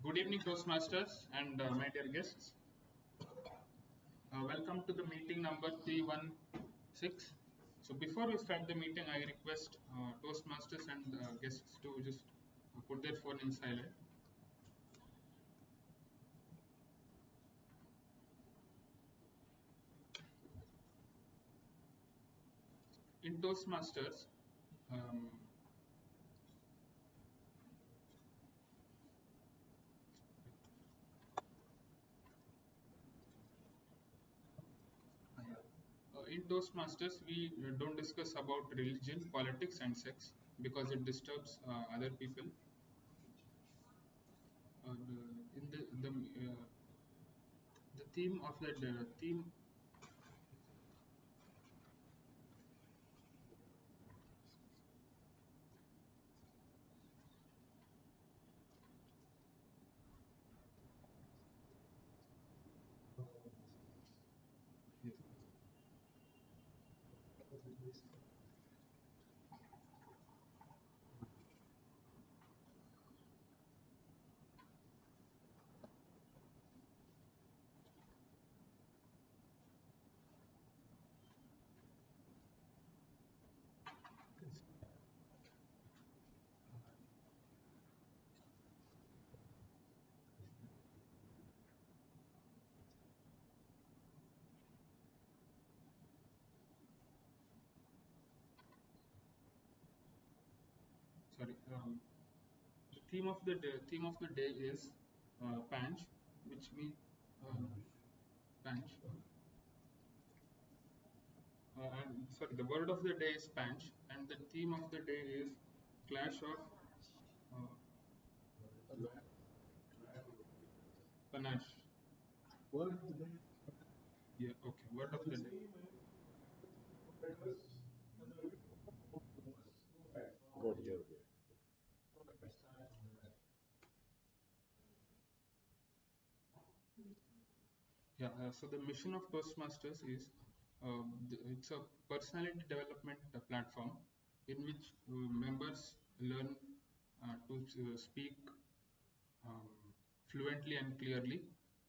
Good evening, Toastmasters and my dear guests. Welcome to the meeting number 316. So before we start the meeting, I request Toastmasters and guests to just put their phone in silent. In Toastmasters, we don't discuss about religion, politics, and sex because it disturbs other people. In the theme of the theme. Sorry. The theme of the day is Panch, which means Panch. And sorry, the word of the day is Panch, and the theme of the day is clash of panache. Word of the day. Yeah. Okay. Word of the day. Good. Yeah. So the mission of Toastmasters is it's a personality development platform in which members learn to speak um, fluently and clearly,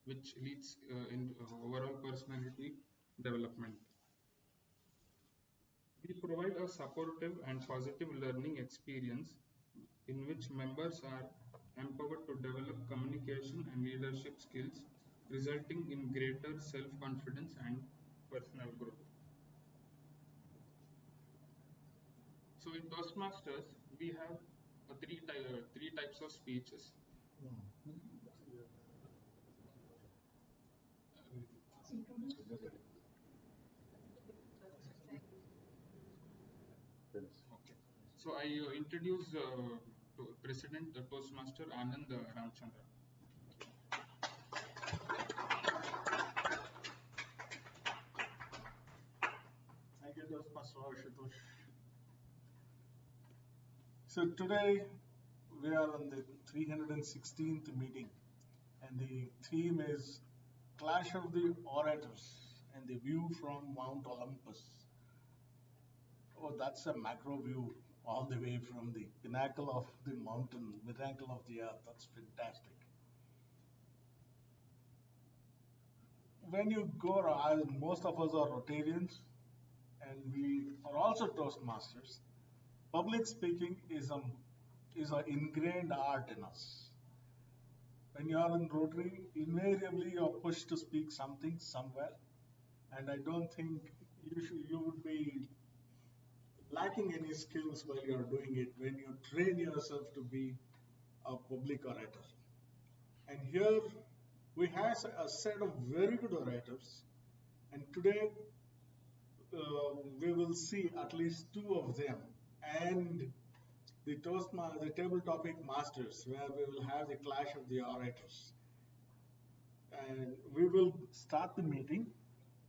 which leads in overall personality development. We provide a supportive and positive learning experience in which members are empowered to develop communication and leadership skills, resulting in greater self-confidence and personal growth. So in Toastmasters, we have three types of speeches. Okay. So I introduce to President Toastmaster Anand Ramchandra. Thank you, Toastmaster Ashutosh. So today we are on the 316th meeting, and the theme is Clash of the Orators and the View from Mount Olympus. Oh, that's a macro view all the way from the pinnacle of the mountain, pinnacle of the earth. That's fantastic. When you go, most of us are Rotarians, and we are also Toastmasters. Public speaking is an ingrained art in us. When you are in Rotary, invariably you are pushed to speak something somewhere, and I don't think you would be lacking any skills while you are doing it when you train yourself to be a public orator. And here we have a set of very good orators, and today we will see at least two of them, and the table topic masters, where we will have the clash of the orators. And we will start the meeting.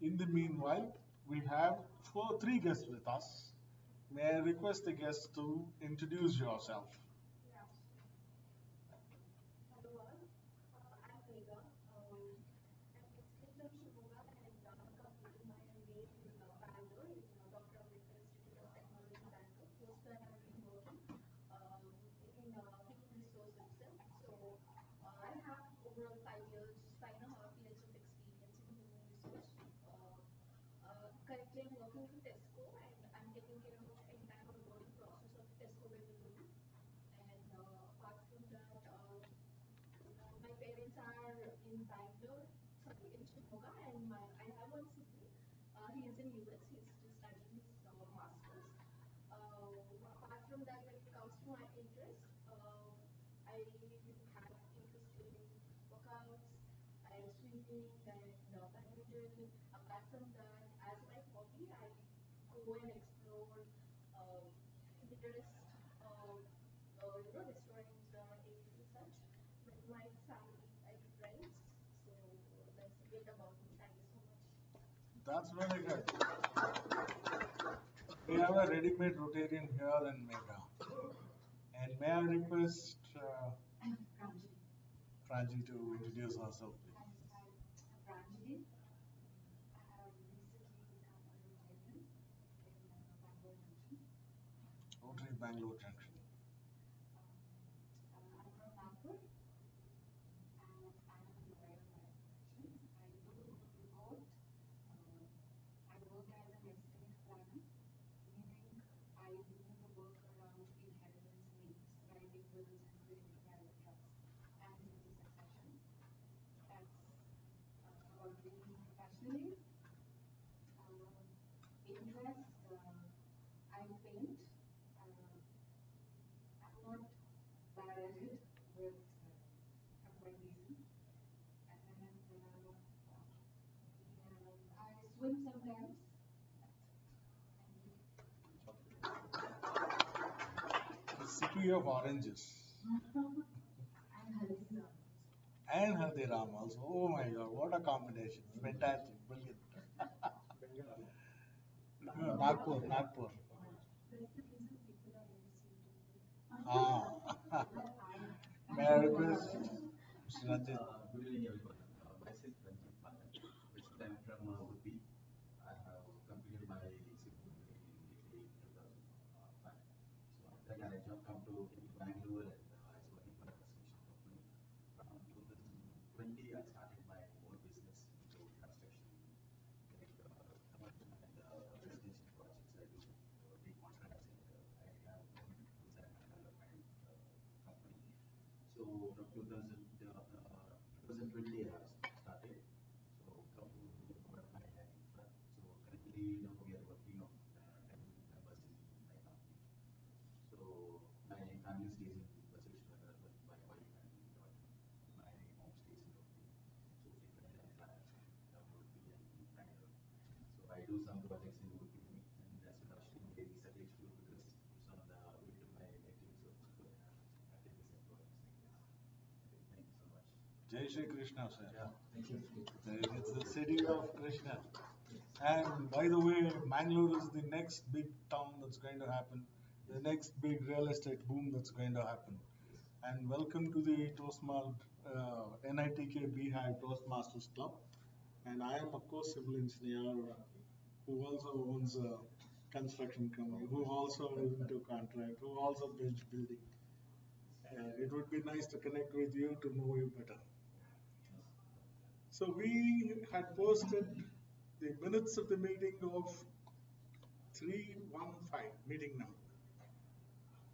In the meanwhile, we have three guests with us. May I request the guests to introduce yourself? That's very good. We have a ready-made Rotarian here in Mega. And may I request Franji to introduce herself, please. Rotary Bangalore Junction. The city of oranges. And Haldiram also. Oh my God, what a combination. Fantastic, brilliant. Nagpur, Nagpur. Ah. May I request Mr. Ranjit? Good evening, everyone. Myself, Ranjit Pathak, basically I'm from Udupi. I have completed my civil engineering degree in 2005. So after that, I come to Bangalore and I was working for a construction company. From 2020, I started my own business into construction, like commercial and residential projects. I do big contracts and I have own design and development company. So from 2020 I have started. So come to what I have in front. So currently now we are working of 10 members in my company. So my family stays in Basaveshwara with my wife and daughter. My mom stays in Udupi. So frequently I travel down to Udupi and Bangalore. So I do some projects in Udupi and as well as recently explored because it's on the way to my native. So I take the same projects like this. Thank you so much. Jai Shri Krishna, sir. Yeah, thank you. It's the city of Krishna. And by the way, Mangalore is the next big town that's going to happen, the next big real estate boom that's going to happen. And welcome to the NITK Bhive Toastmasters Club. And I am, of course, civil engineer who also owns a construction company, who also is into contract, who also builds building. And it would be nice to connect with you to know you better. So we had posted the minutes of the meeting of 315, meeting number.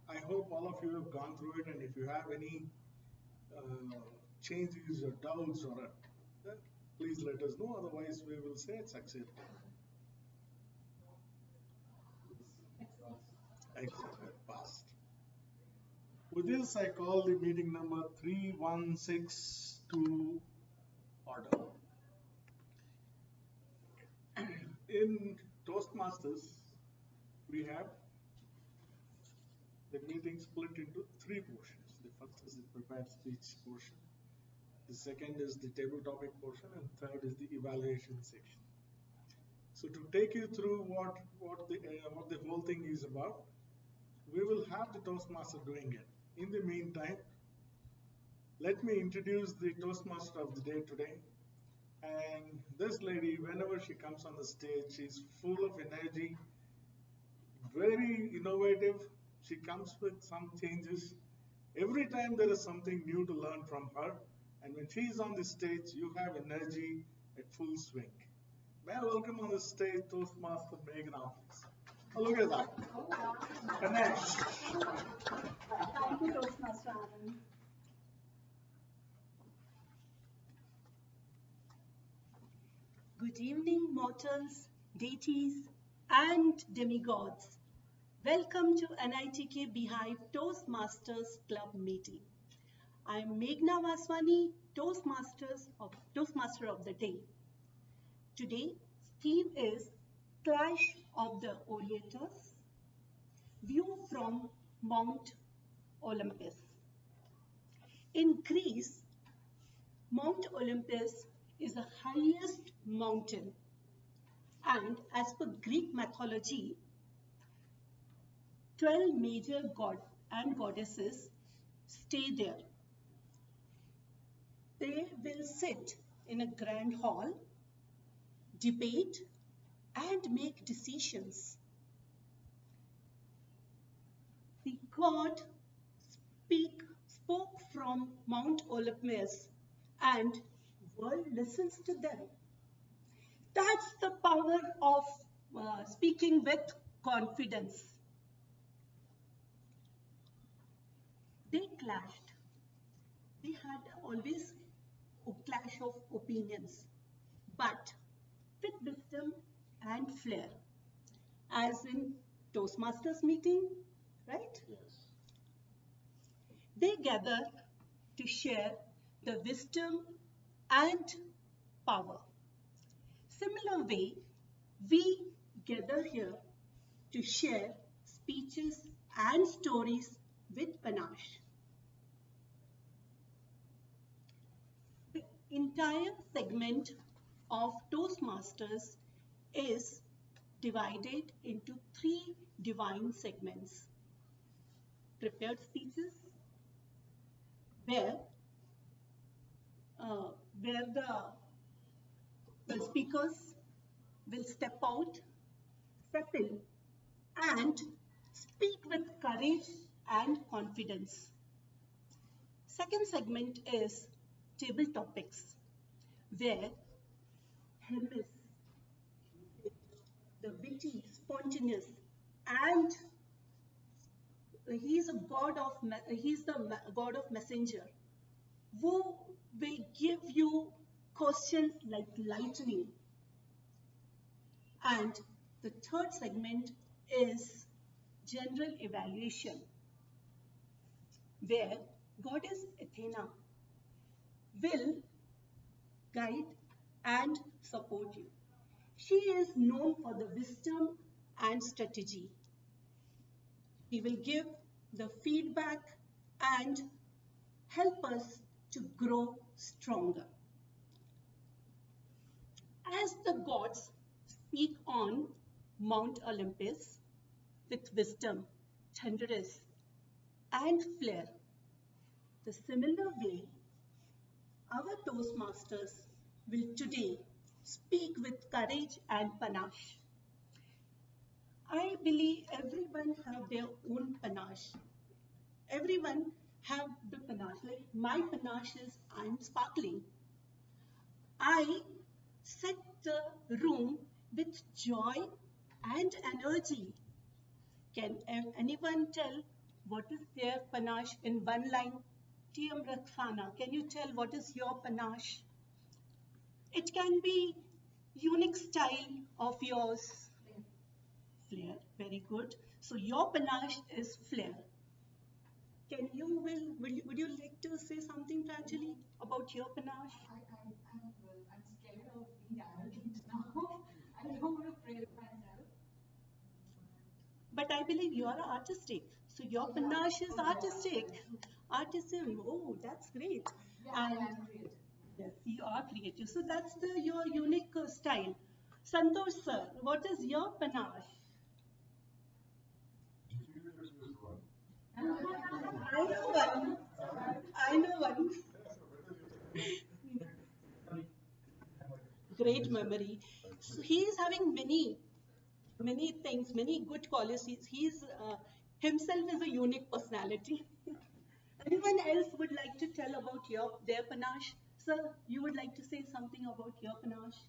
I hope all of you have gone through it, and if you have any changes or doubts or please let us know. Otherwise, we will say it's accepted. Excellent, passed. With this, I call the meeting number 316 to order. In Toastmasters, we have the meeting split into three portions. The first is the prepared speech portion, the second is the table topic portion, and third is the evaluation section. So to take you through what the whole thing is about, we will have the Toastmaster doing it. In the meantime, let me introduce the Toastmaster of the day today. And this lady, whenever she comes on the stage, she's full of energy, very innovative. She comes with some changes. Every time there is something new to learn from her. And when she's on the stage, you have energy at full swing. May I welcome on the stage Toastmaster Meghna. Oh, look at that. Ganesh. Thank you, Toastmaster Anand. Good evening, mortals, deities, and demigods. Welcome to NITK Bhive Toastmasters Club meeting. I am Meghna Vaswani, Toastmaster of the day. Today's theme is Clash of the Orators, View from Mount Olympus. In Greece, Mount Olympus is the highest mountain, and as per Greek mythology, 12 major gods and goddesses stay there. They will sit in a grand hall, debate, and make decisions. The god spoke from Mount Olympus, and world listens to them. That's the power of speaking with confidence. They clashed. They had always a clash of opinions, but with wisdom and flair, as in Toastmasters meeting, right? Yes. They gather to share the wisdom and power. Similar way, we gather here to share speeches and stories with panache. The entire segment of Toastmasters is divided into three divine segments. Prepared speeches, where the speakers will step out, step in, and speak with courage and confidence. Second segment is table topics, where Hermes, the witty, spontaneous, and he's the god of messenger, who will give you questions like lightning. And the third segment is general evaluation, where goddess Athena will guide and support you. She is known for the wisdom and strategy. He will give the feedback and help us to grow stronger. As the gods speak on Mount Olympus with wisdom, tenderness, and flair, the similar way our Toastmasters will today speak with courage and panache. I believe everyone have their own panache. Everyone have the panache. Like my panache is I'm sparkling. I set the room with joy and energy. Can anyone tell what is their panache in one line? TM Rakhana, can you tell what is your panache? It can be unique style of yours. Flair, very good. So your panache is flair. Can you would you like to say something, Pranjali, about your panache? I'm scared of being arrogant now. I don't want to praise myself. But I believe you are artistic. So your panache is artistic. Artisan. Oh, that's great. Yeah, I And am creative. yes, you are creative. So that's your unique style. Santosh sir, what is your panache? I know one. I know one. Great memory. So he is having many things, many good qualities. He's himself is a unique personality. Anyone else would like to tell about their panache? Sir, you would like to say something about your panache?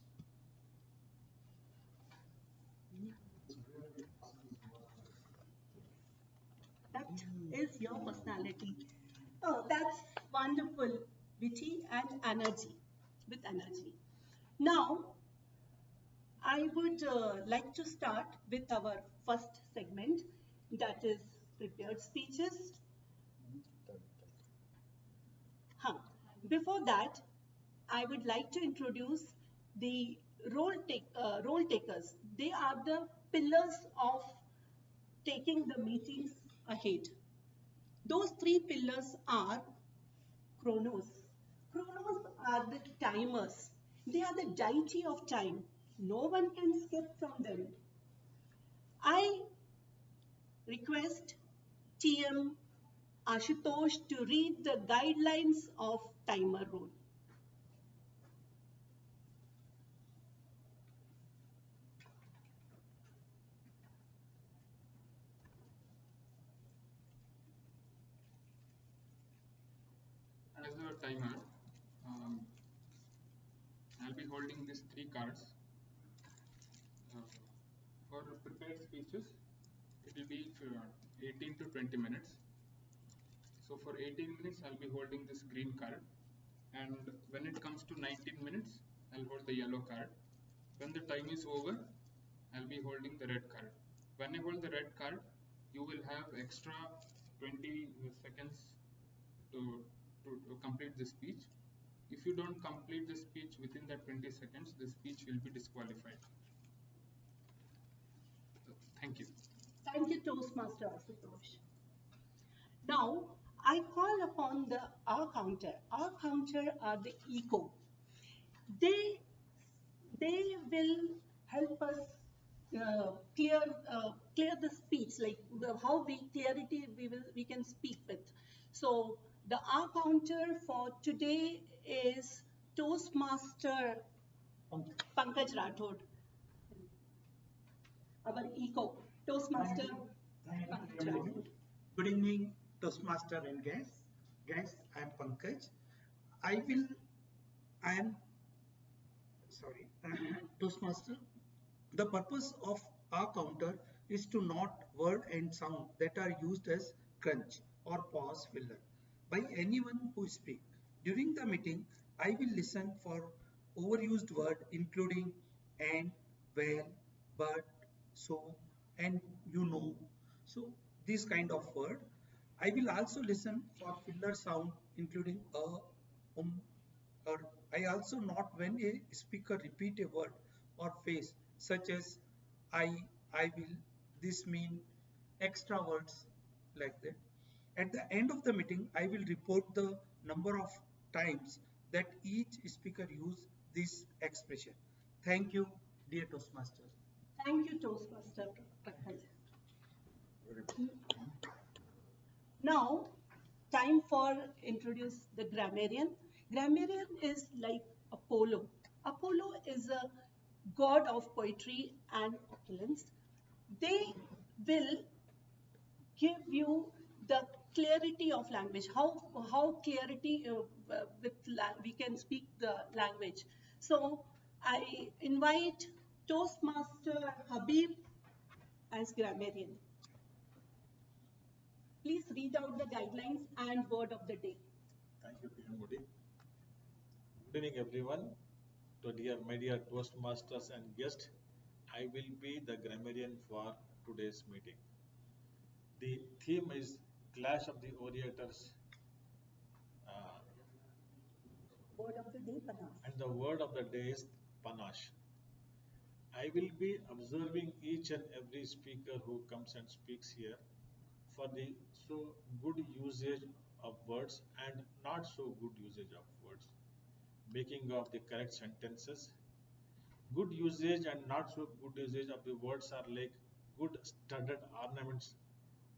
That is your personality. Oh, that's wonderful. Witty and energy. With energy. Now, I would like to start with our first segment, that is prepared speeches. Huh. Before that, I would like to introduce the role takers. They are the pillars of taking the meetings ahead. Those three pillars are chronos. Chronos are the timers. They are the deity of time. No one can skip from them. I request TM Ashutosh to read the guidelines of timer rule. As a timer, um, I'll be holding these three cards. Uh, for prepared speeches, it will be 18 to 20 minutes. So for 18 minutes, I'll be holding this green card. And when it comes to 19 minutes, I'll hold the yellow card. When the time is over, I'll be holding the red card. When I hold the red card, you will have extra 20 seconds to complete the speech. If you don't complete the speech within that 20 seconds, the speech will be disqualified. Thank you. Thank you, Toastmaster Ashutosh. Now, I call upon the R counter. R counter are the eco. They they will help us clear the speech, like how we clarity we can speak with. So the R counter for today is Toastmaster Pankaj Rathod, our eco Toastmaster Pankaj Rathod. Good evening, Toastmaster and guests. Guys, I am Pankaj. I will, I am, sorry, Toastmaster. The purpose of our counter is to note word and sound that are used as crunch or pause filler by anyone who speak. During the meeting, I will listen for overused word including and, well, but, so, and you know. So this kind of word. I will also listen for filler sound including or I also note when a speaker repeat a word or phrase such as I, I will, this mean extra words like that. At the end of the meeting, I will report the number of times that each speaker use this expression. Thank you, dear Toastmasters. Thank you, Toastmaster Pankaj. Now, time for introduce the grammarian. Grammarian is like Apollo. Apollo is a god of poetry and opulence. They will give you the clarity of language, how clarity we can speak the language. So I invite Toastmaster Habib as grammarian. Please read out the guidelines and word of the day. Thank you, PM Modi. Good evening, everyone. My dear Toastmasters and guests, I will be the grammarian for today's meeting. The theme is Clash of the Orators, Word of the day, Panas. and the word of the day is panache. I will be observing each and every speaker who comes and speaks here for the so good usage of words and not so good usage of words, making of the correct sentences. Good usage and not so good usage of the words are like good studded ornaments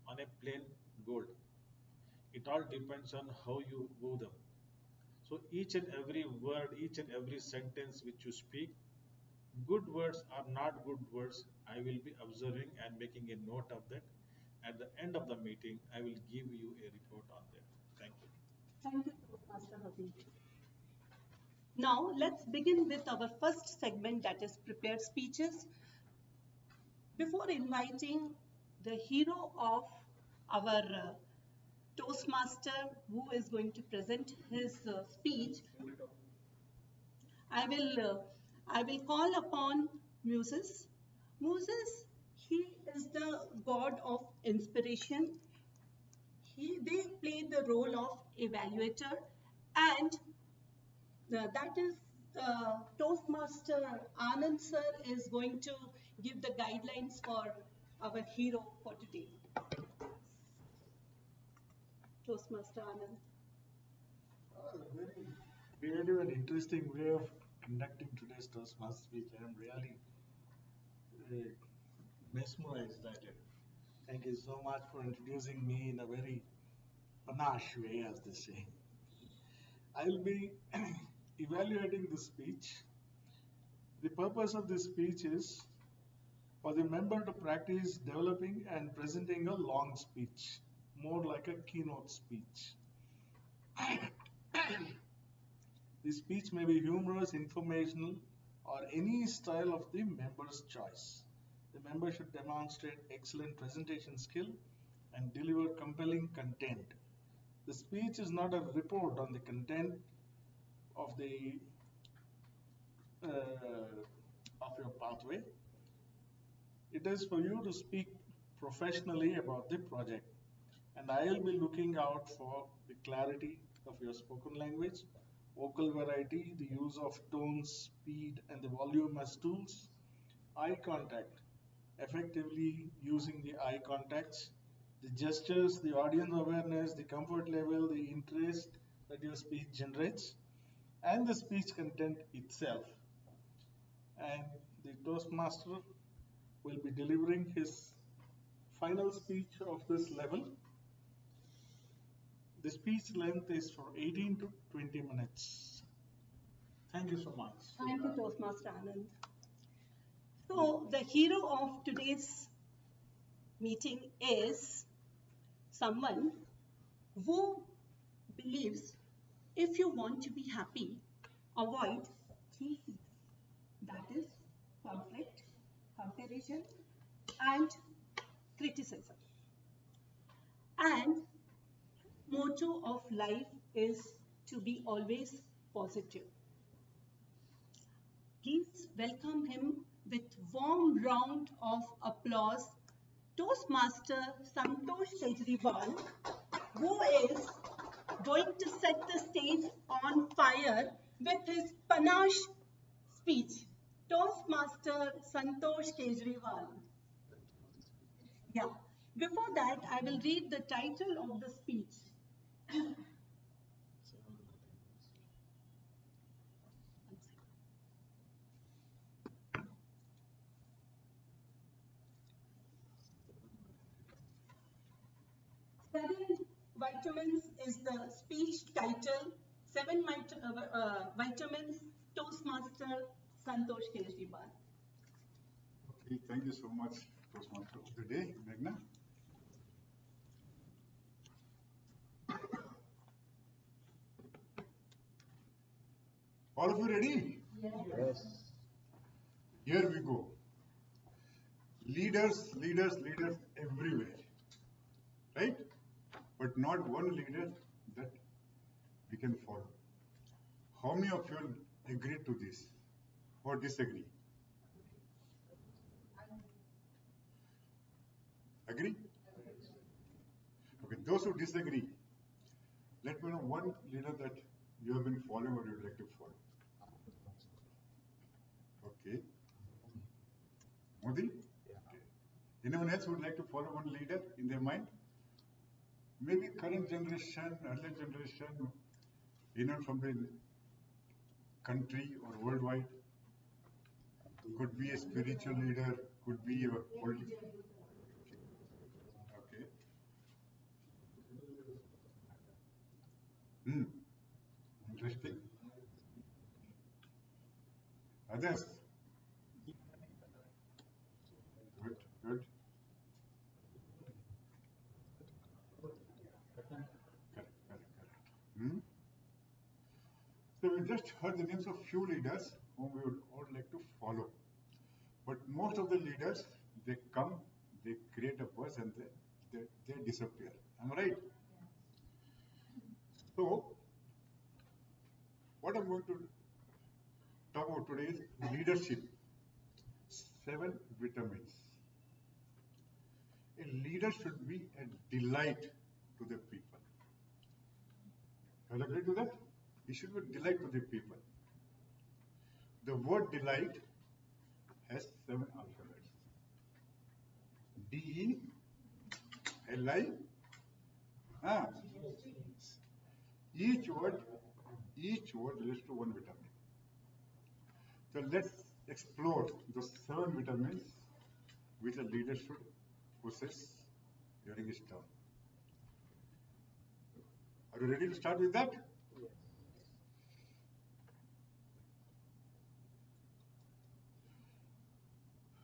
on a plain gold. It all depends on how you woo them. So each and every word, each and every sentence which you speak, good words or not good words, I will be observing and making a note of that. At the end of the meeting, I will give you a report on that. Thank you. Thank you, Toastmaster Habib. Now let's begin with our first segment, that is prepared speeches. Before inviting the hero of our Toastmaster who is going to present his speech, I will call upon Moses. Moses, he is the god of inspiration. They play the role of evaluator, and that is Toastmaster Anand sir is going to give the guidelines for our hero for today. Toastmaster Anand. Very creative and interesting way of conducting today's Toastmaster speech. I am really mesmerized at it. Thank you so much for introducing me in a very panache way, as they say. I'll be evaluating the speech. The purpose of this speech is for the member to practice developing and presenting a long speech, more like a keynote speech. The speech may be humorous, informational, or any style of the member's choice. The member should demonstrate excellent presentation skill and deliver compelling content. The speech is not a report on the content of the of your pathway. It is for you to speak professionally about the project, and I will be looking out for the clarity of your spoken language, vocal variety, the use of tone, speed, and the volume as tools, eye contact, effectively using the eye contacts, the gestures, the audience awareness, the comfort level, the interest that your speech generates, and the speech content itself. And the Toastmaster will be delivering his final speech of this level. The speech length is for 18 to 20 minutes. Thank you so much. Thank you, Toastmaster Anand. So, the hero of today's meeting is someone who believes if you want to be happy, avoid three C's. That is conflict, comparison, and criticism. And motto of life is to be always positive. Please welcome him with warm round of applause, Toastmaster Santosh Kejriwal, who is going to set the stage on fire with his panache speech. Toastmaster Santosh Kejriwal. Yeah. Before that, I will read the title of the speech. Seven vitamins is the speech title. Seven vitamins, Toastmaster Santosh Kejriwal. Okay, thank you so much, Toastmaster of the day, Meghna. All of you ready? Yes. Here we go. Leaders, leaders, leaders everywhere. Right? But not one leader that we can follow. How many of you agree to this or disagree? Agree? Okay, those who disagree, let me know one leader that you have been following or you'd like to follow. Okay. Modi? Okay. Anyone else would like to follow one leader in their mind? Maybe current generation, earlier generation, anyone from the country or worldwide. Could be a spiritual leader, could be a political. Okay. Interesting. Others? Good, good. Correct. So we just heard the names of few leaders whom we would all like to follow. But most of the leaders They come, they create a buzz, and they disappear. Am I right? So, what I'm going to talk about today is leadership. 7 vitamins. A leader should be a delight to the people. You agree to that? He should be a delight to the people. The word delight has 7 alphabets. D-E-L-I. Ah. Each word relates to one vitamin. So let's explore those 7 vitamins which a leader should possess during his term. Are you ready to start with that?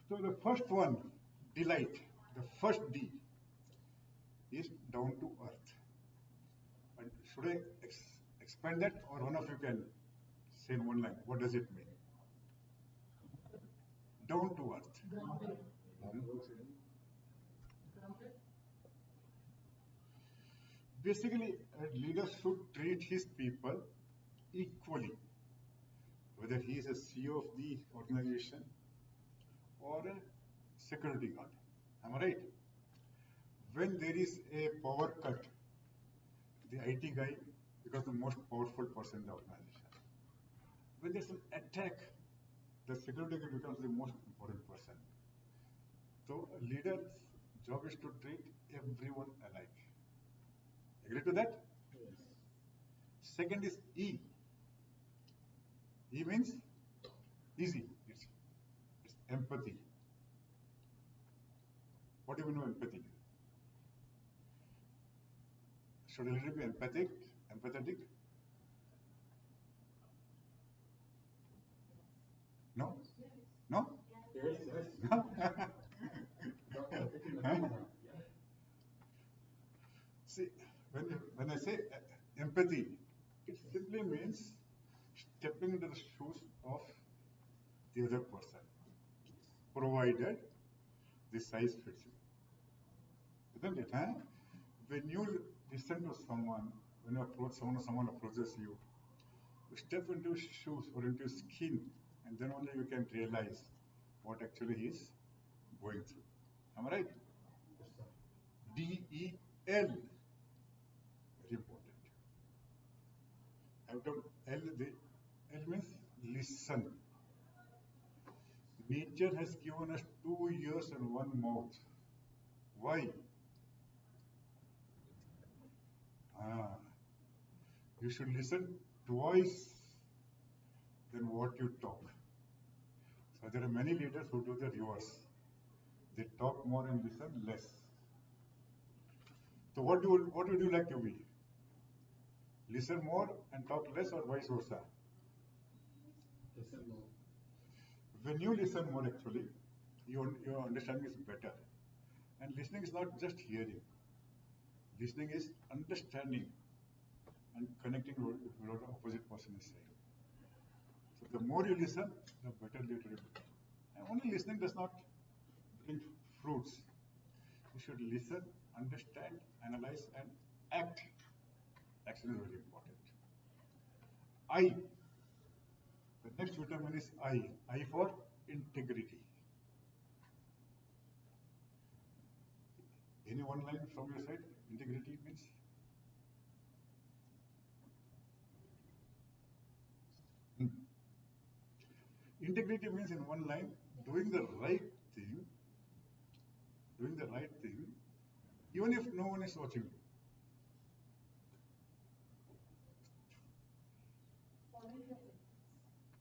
So the first one, delight, the first D is down to earth. And should I expand that, or one of you can say in one line? What does it mean? Down to earth. Basically, a leader should treat his people equally, whether he is a CEO of the organization or a security guard. Am I right? When there is a power cut, the IT guy becomes the most powerful person in the organization. When there's an attack, the security guy becomes the most important person. So a leader's job is to treat everyone alike. Agree to that? Yes. Second is E. E means easy. It's empathy. What do you mean by empathy? Should a leader be empathetic? No? No? Yes. No? See, when I say empathy, it simply means stepping into the shoes of the other person, provided the size fits you. Isn't it? Huh? When you listen to someone, when you approach someone or someone approaches you, you step into his shoes or into his skin, and then only you can realize what actually he is going through. Am I right? Yes, sir. D-E-L. Very important. I've done L. The L means listen. Nature has given us 2 ears and 1 mouth. Why? You should listen twice than what you talk. So there are many leaders who do the reverse. They talk more and listen less. So what would you like to be? Listen more and talk less, or vice versa? Listen more. When you listen more, actually, your understanding is better. And listening is not just hearing. Listening is understanding and connecting with what the opposite person is saying. So the more you listen, the better leader you become. And only listening does not bring fruits. You should listen, understand, analyze, and act. Action is very important. I. The next vitamin is I. I for integrity. Any one line from your side? Integrity means? Integrity means, in one line, doing the right thing, even if no one is watching you.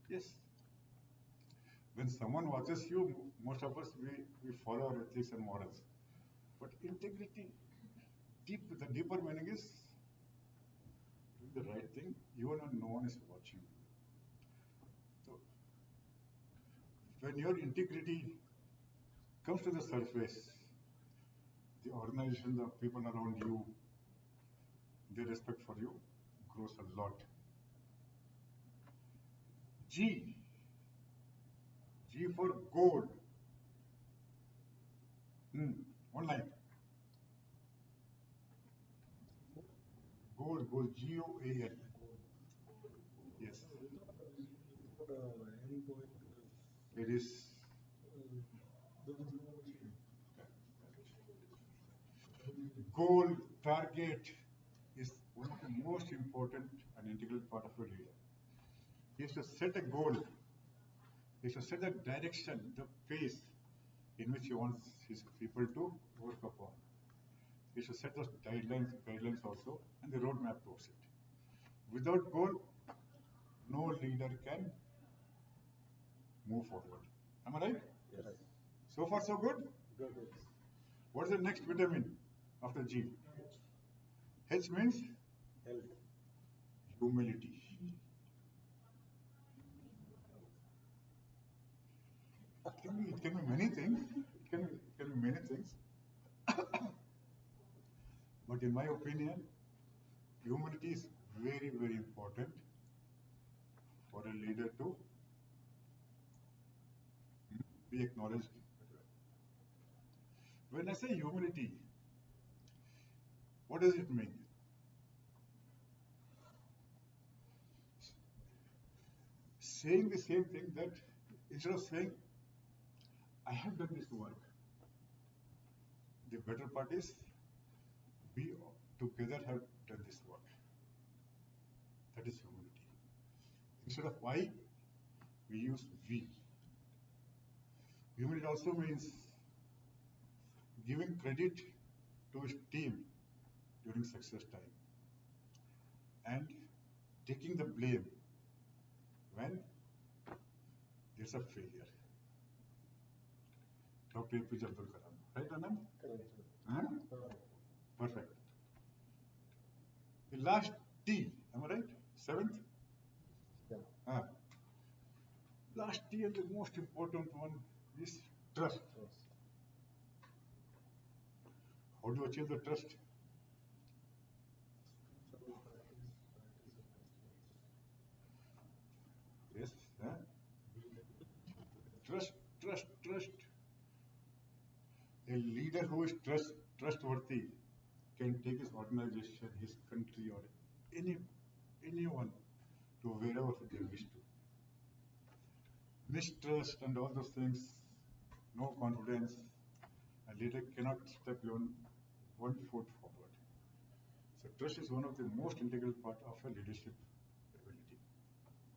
Yes. When someone watches you, most of us, we follow our ethics and morals. But integrity, the deeper meaning is doing the right thing even when no one is watching you. So, when your integrity comes to the surface, the organization, the people around you, their respect for you grows a lot. G. G for gold. One line. Goal, goal, Goal. Yes. It is. Goal, target is one of the most important and integral part of a leader. He has to set a goal. He has to set the direction, the pace in which he wants his people to work upon. He should set those guidelines also, and the roadmap towards it. Without goal, no leader can move forward. Am I right? Yes. So far, so good? Good. What is the next vitamin after G? H means Health. humility. It can be many things. It can be many things. But in my opinion, humility is very, very important for a leader to be acknowledged. When I say humility, what does it mean? Saying the same thing, that instead of saying, I have done this work, the better part is, we together have done this work. That is humility. Instead of I, we use we. Humility also means giving credit to his team during success time and taking the blame when there's a failure. Dr. APJ Abdul Kalam. Right, Anand? Correct. Huh? Perfect. The last T, am I right? Seventh? Yeah. Last T, and the most important one is trust. How do you achieve the trust? Yes. Huh? Trust. A leader who is trustworthy can take his organization, his country, or anyone to wherever they wish to. Mistrust and all those things, no confidence, a leader cannot step beyond 1 foot forward. So trust is one of the most integral part of a leadership ability.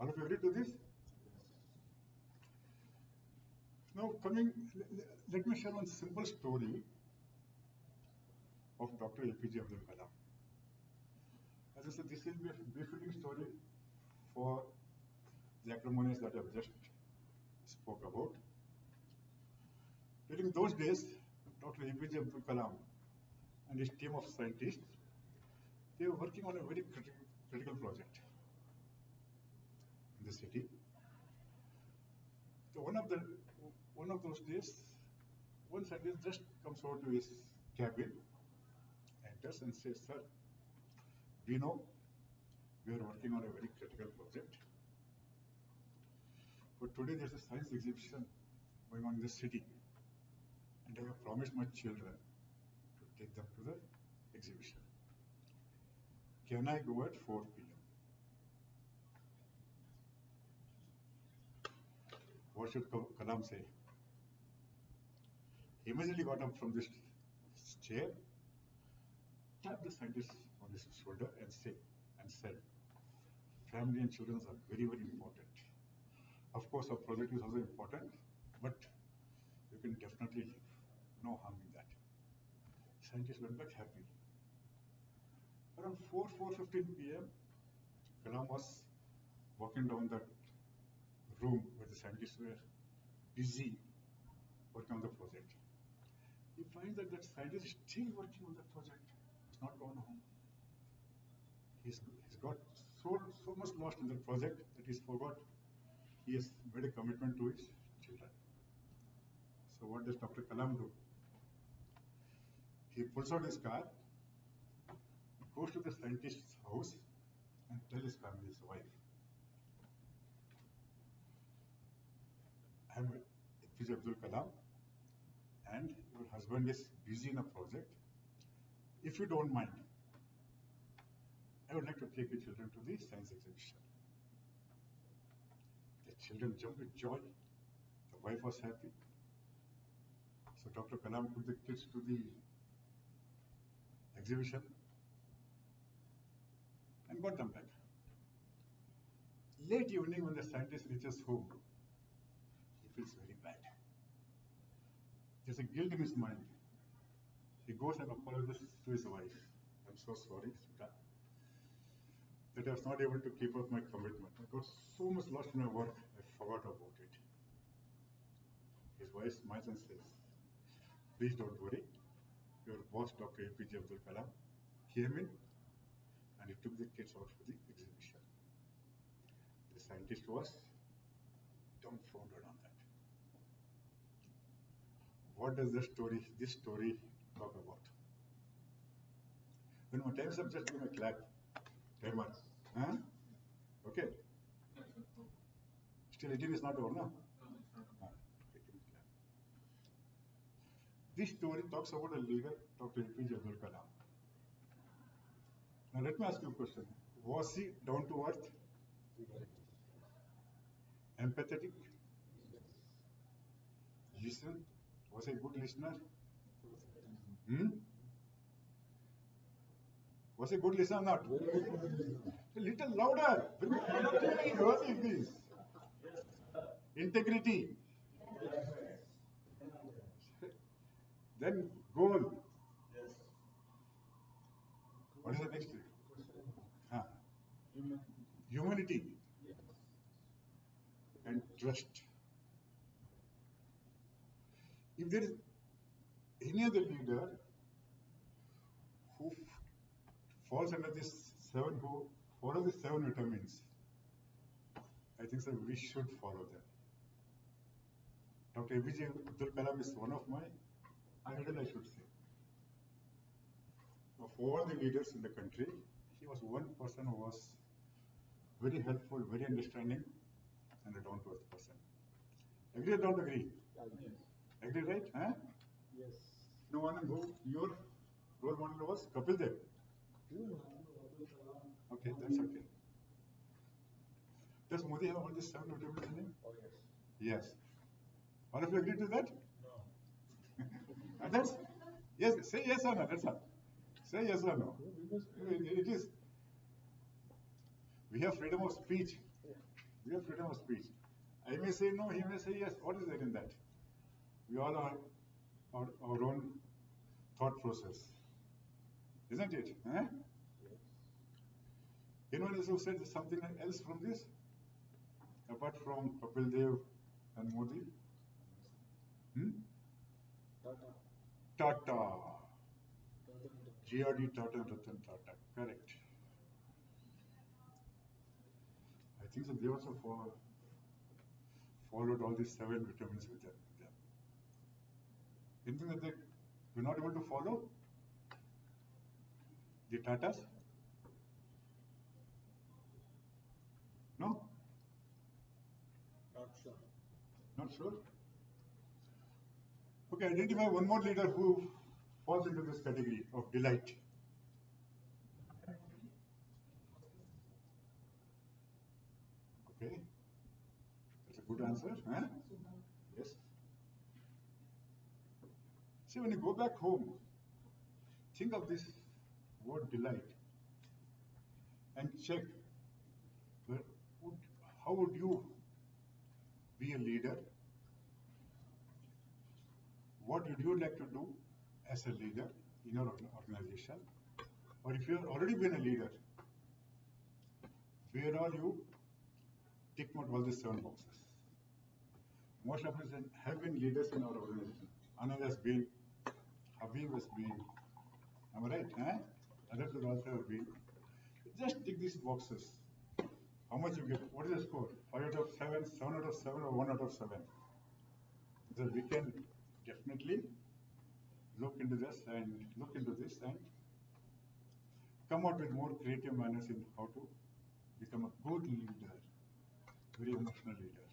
All of you agree to this? Now let me share one simple story of Dr. APJ Abdul Kalam. As I said, this will be a befitting story for the acrimonies that I've just spoke about. During those days, Dr. APJ Abdul Kalam and his team of scientists, they were working on a very critical project in the city. So one of those days, one scientist just comes over to his cabin, enters and says, "Sir, we know we are working on a very critical project, but today there's a science exhibition going on in the city, and I have promised my children to take them to the exhibition. Can I go at 4 p.m.? What should Kalam say? He immediately got up from this chair, tapped the scientist on his shoulder and said, family and children are very, very important. Of course, our project is also important, but you can definitely leave. No harm in that." Scientists went back happy. Around 4:15 p.m., Kalam was walking down that room where the scientists were busy working on the project. He finds that scientist is still working on the project. He's not gone home. He's got so much lost in the project that he's forgot he has made a commitment to his children. So what does Dr. Kalam do? He pulls out his car, goes to the scientist's house, and tells his family, his wife, "I am APJ Abdul Kalam, and your husband is busy in a project, if you don't mind, I would like to take the children to the science exhibition. The children jumped with joy. The wife was happy. So Dr. Kalam took the kids to the exhibition and got them back. Late evening, when the scientist reaches home, he feels very bad. There's a guilt in his mind. He goes and apologizes to his wife. I'm so sorry, Sita, that I was not able to keep up my commitment. I got so much lost in my work, I forgot about it. His wife smiles and says, please don't worry. Your boss, Dr. APJ Abdul Kalam, came in and he took the kids out for the exhibition. The scientist was dumbfounded on that. What does this story talk about? When my time's up, just give me a clap. Timer. Huh? Okay. Still 18 is not over, no? Okay, give me a clap. This story talks about a leader, Dr. APJ Abdul Kalam. Now let me ask you a question. Was he down to earth? Empathetic? Listen? Was he a good listener? Was he a good listener or not? A little louder. What is this? Integrity. Then goal. What is the next thing? Humanity and trust. If there is any other leader who falls under this who follow the 7 vitamins, I think so we should follow them. Dr. APJ Abdul Kalam is one of my idol, I should say. Of all the leaders in the country, he was one person who was very helpful, very understanding, and a down-to-earth person. Agree or don't agree? Yes. Agree, right? Huh? Yes. No one who your role model was Kapil Dev. Okay, that's okay. Does Modi have all these 7 vitamins in him? Oh, yes. Yes. All of you agree to that? No. Others? Yes, say yes or no, that's all. Say yes or no. It is. We have freedom of speech. We have freedom of speech. I may say no, he may say yes. What is there in that? We all are our own thought process. Isn't it? Huh? Yes. Anyone else who said something else from this? Apart from Kapil Dev and Modi? Tata. GRD Tata and Ratan Tata. Correct. I think so they also followed all these 7 vitamins with them. Anything that they were not able to follow? The Tatas? No? Not sure. Not sure? Okay, identify one more leader who falls into this category of delight. Okay, that's a good answer. Huh? Yes. See, when you go back home, think of this word delight and check how would you be a leader? What would you like to do as a leader in your organization? Or if you have already been a leader, where are you? Tick mark all these 7 boxes. Most of us have been leaders in our organization. Anand has been, Habib has been. Am I right? Huh? Others will also have been. Just tick these boxes. How much you get? What is the score? 5 out of 7, 7 out of 7, or 1 out of 7? So we can definitely look into this and come out with more creative manners in how to become a good leader, very emotional leader.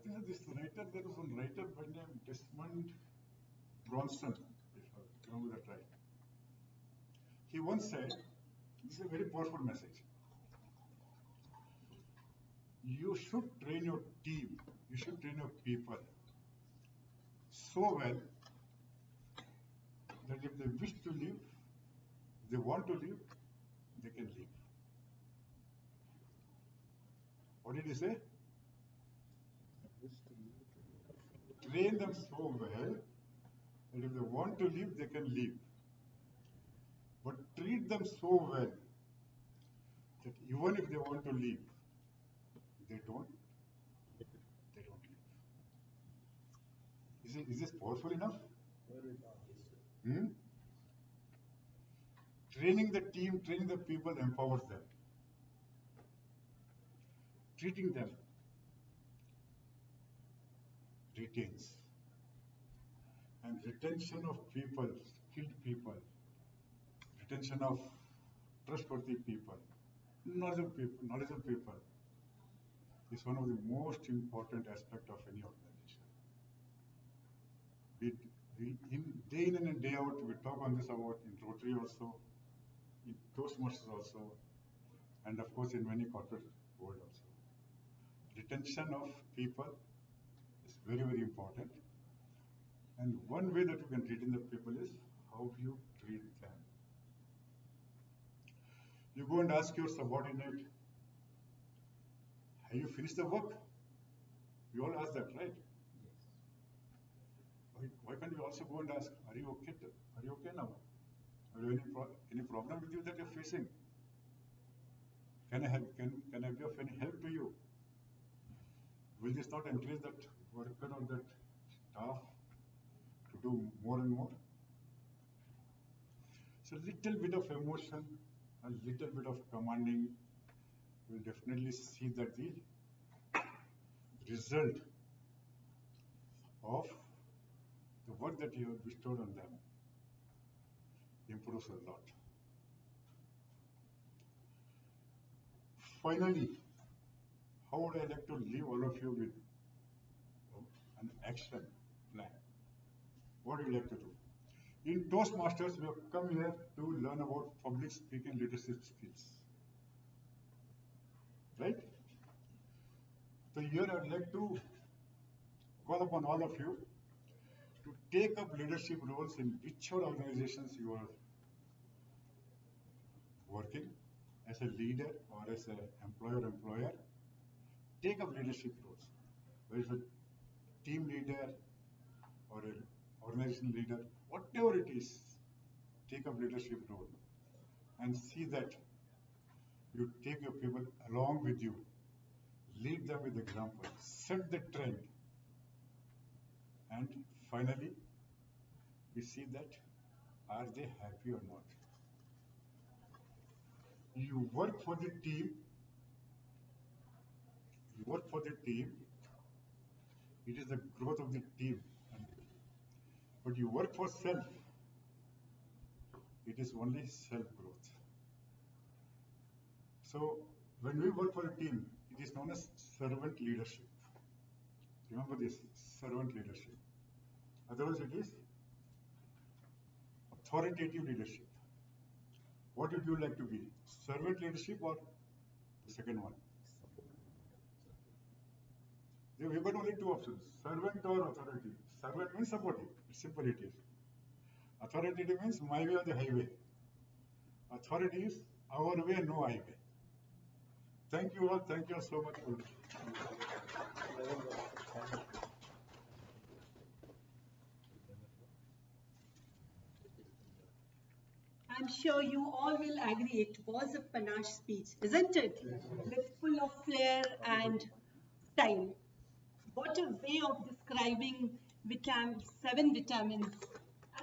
think this writer, there was one writer by the name Desmond Bronson, if I remember that right. He once said, this is a very powerful message. You should train your team, you should train your people so well that if they wish to live, if they want to live, they can live. What did he say? Train them so well that if they want to live, they can live. But treat them so well that even if they want to live, they don't live. Is this powerful enough? Hmm? Training the team, training the people empowers them. Treating them retains. And retention of people, skilled people, retention of trustworthy people, knowledgeable people is one of the most important aspects of any organization. Day in and day out, we talk on this about in Rotary also, in Toastmasters also, and of course in many corporate world also. Retention of people is very, very important. And one way that you can retain the people is how you treat them. You go and ask your subordinate, have you finished the work? We all ask that, right? Why can't we also go and ask, are you okay? Are you okay now? Are you any problem with you that you're facing? Can I help? Can I be of any help to you? Will this not encourage that worker or that staff to do more and more? So little bit of emotion, a little bit of commanding will definitely see that the result of the work that you have bestowed on them improves a lot. Finally, how would I like to leave all of you with an action plan? What do you like to do? In Toastmasters, we have come here to learn about public speaking leadership skills. Right? So here I would like to call upon all of you to take up leadership roles in whichever organizations you are working as a leader or as an employer. Take up leadership roles. Whether it's a team leader or an organization leader, whatever it is, take up leadership role and see that you take your people along with you, lead them with example, set the trend, and finally we see that are they happy or not. You work for the team, it is the growth of the team. But you work for self, it is only self-growth. So when we work for a team, it is known as servant leadership. Remember this, servant leadership. Otherwise it is authoritative leadership. What would you like to be? Servant leadership or the second one? We've got only two options, servant or authority. Servant means supportive, it's simple it is. Authoritative means my way or the highway. Authority is our way, no highway. Thank you all, thank you all so much. I'm sure you all will agree it was a panache speech, isn't it? With full of flair and style. What a way of describing 7 vitamins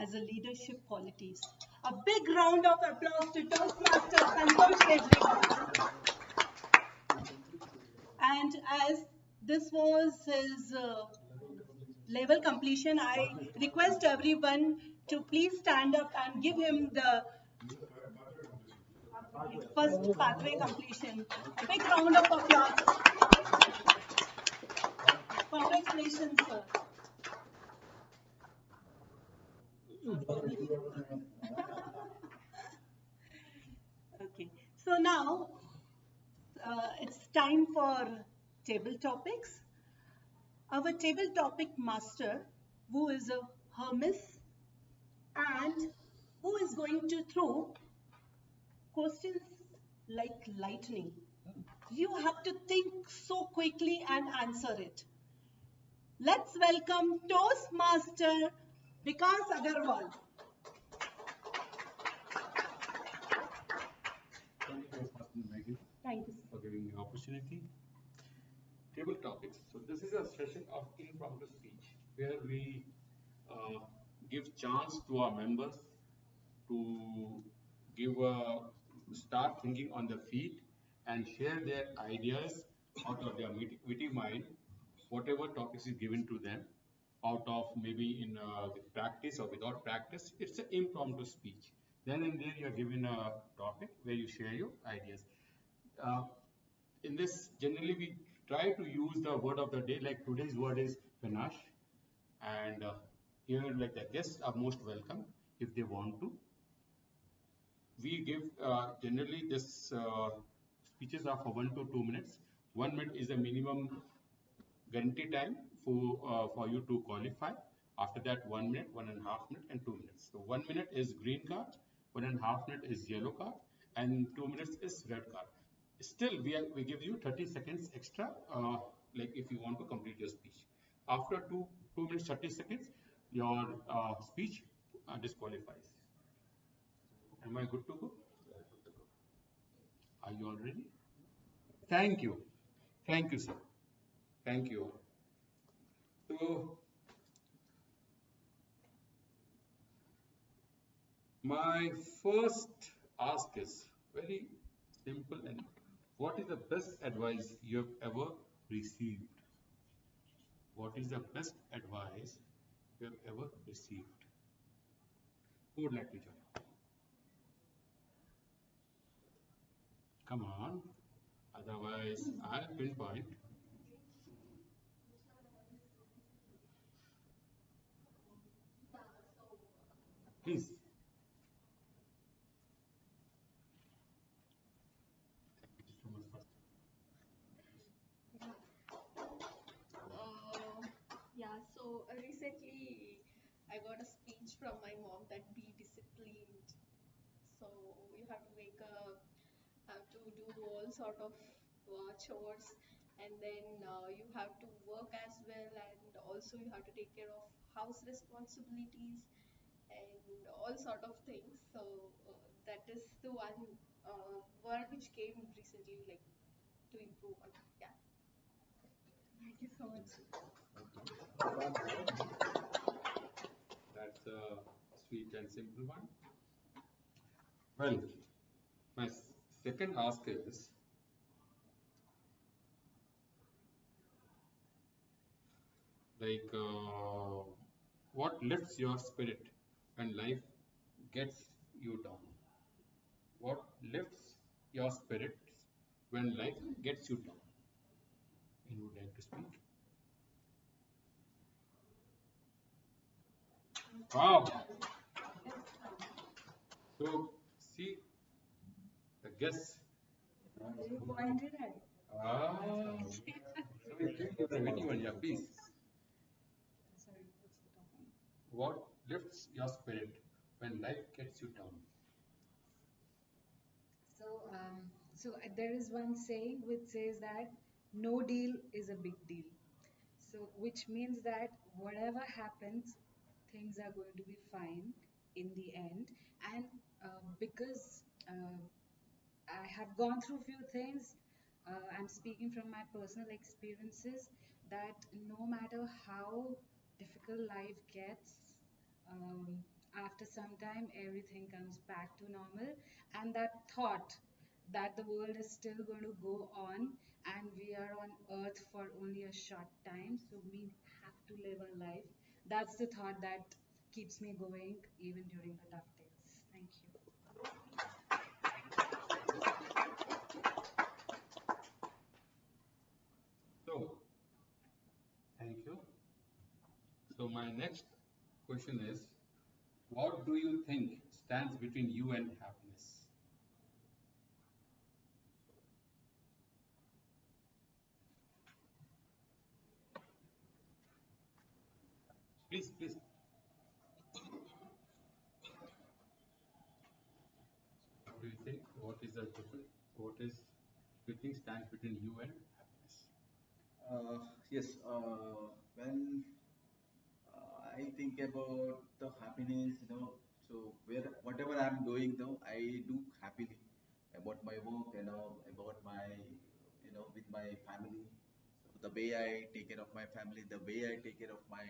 as a leadership qualities. A big round of applause to Toastmasters Santosh Kejriwal. And as this was his level completion, I request everyone to please stand up and give him the first pathway completion. A big round of applause. Congratulations, sir. Okay, so now it's time for table topics. Our table topic master, who is a Hermes and who is going to throw questions like lightning. You have to think so quickly and answer it. Let's welcome Toastmaster Vikas Agarwal. Thank you, Toastmaster Maggie, Thank you. for giving me the opportunity. Table topics. So this is a session of impromptu speech where we uh, give chance to our members to give a start thinking on the feet and share their ideas out of their witty mind, whatever topics is given to them, out of maybe in with practice or without practice. It's an impromptu speech. Then and there you are given a topic where you share your ideas. Uh, in this, generally we try to use the word of the day. Like today's word is panache, and here like the guests are most welcome if they want to. We give generally this speeches are for 1 to 2 minutes. 1 minute is the minimum guarantee time for you to qualify. After that, 1 minute, 1.5 minutes, and 2 minutes. So 1 minute is green card, 1.5 minutes is yellow card, and 2 minutes is red card. Still, we give you 30 seconds extra, like if you want to complete your speech. After 2 minutes 30 seconds, your speech disqualifies. Am I good to go? Are you all ready? Thank you. Thank you, sir. Thank you. So, my first ask is very simple, and what is the best advice you have ever received? What is the best advice you have ever received? Who would like to join? Come on. Otherwise, I'll pinpoint. Please. Thank you so much for Yeah, so recently I got a speech from my mom that be disciplined. So you have to wake up, have to do all sort of chores, and then you have to work as well, and also you have to take care of house responsibilities and all sort of things. So that is the one word which came recently, like to improve on. Yeah. Thank you so much. that's a sweet and simple one. Well, my second ask is like what lifts your spirit when life gets you down? What lifts your spirits when life gets you down? Anyone would like to speak? Wow. So, see, the guess. Pointed at. Ah. So, we think of the witty one, yeah, please. Sorry, what's the topic? What lifts your spirit when life gets you down? So, there is one saying which says that no deal is a big deal. So, which means that whatever happens, things are going to be fine in the end. And because I have gone through few things, I'm speaking from my personal experiences that no matter how difficult life gets, um, after some time everything comes back to normal, and that thought that the world is still going to go on and we are on earth for only a short time, so we have to live our life. That's the thought that keeps me going even during the tough days. Thank you. So, So my next question is, what do you think stands between you and happiness? Please, please. What do you think? What is the difference? What is do you think stands between you and happiness? Yes, when I think about the happiness, so whatever I'm doing, I do happily about my work, about my, with my family. So the way I take care of my family, the way I take care of my,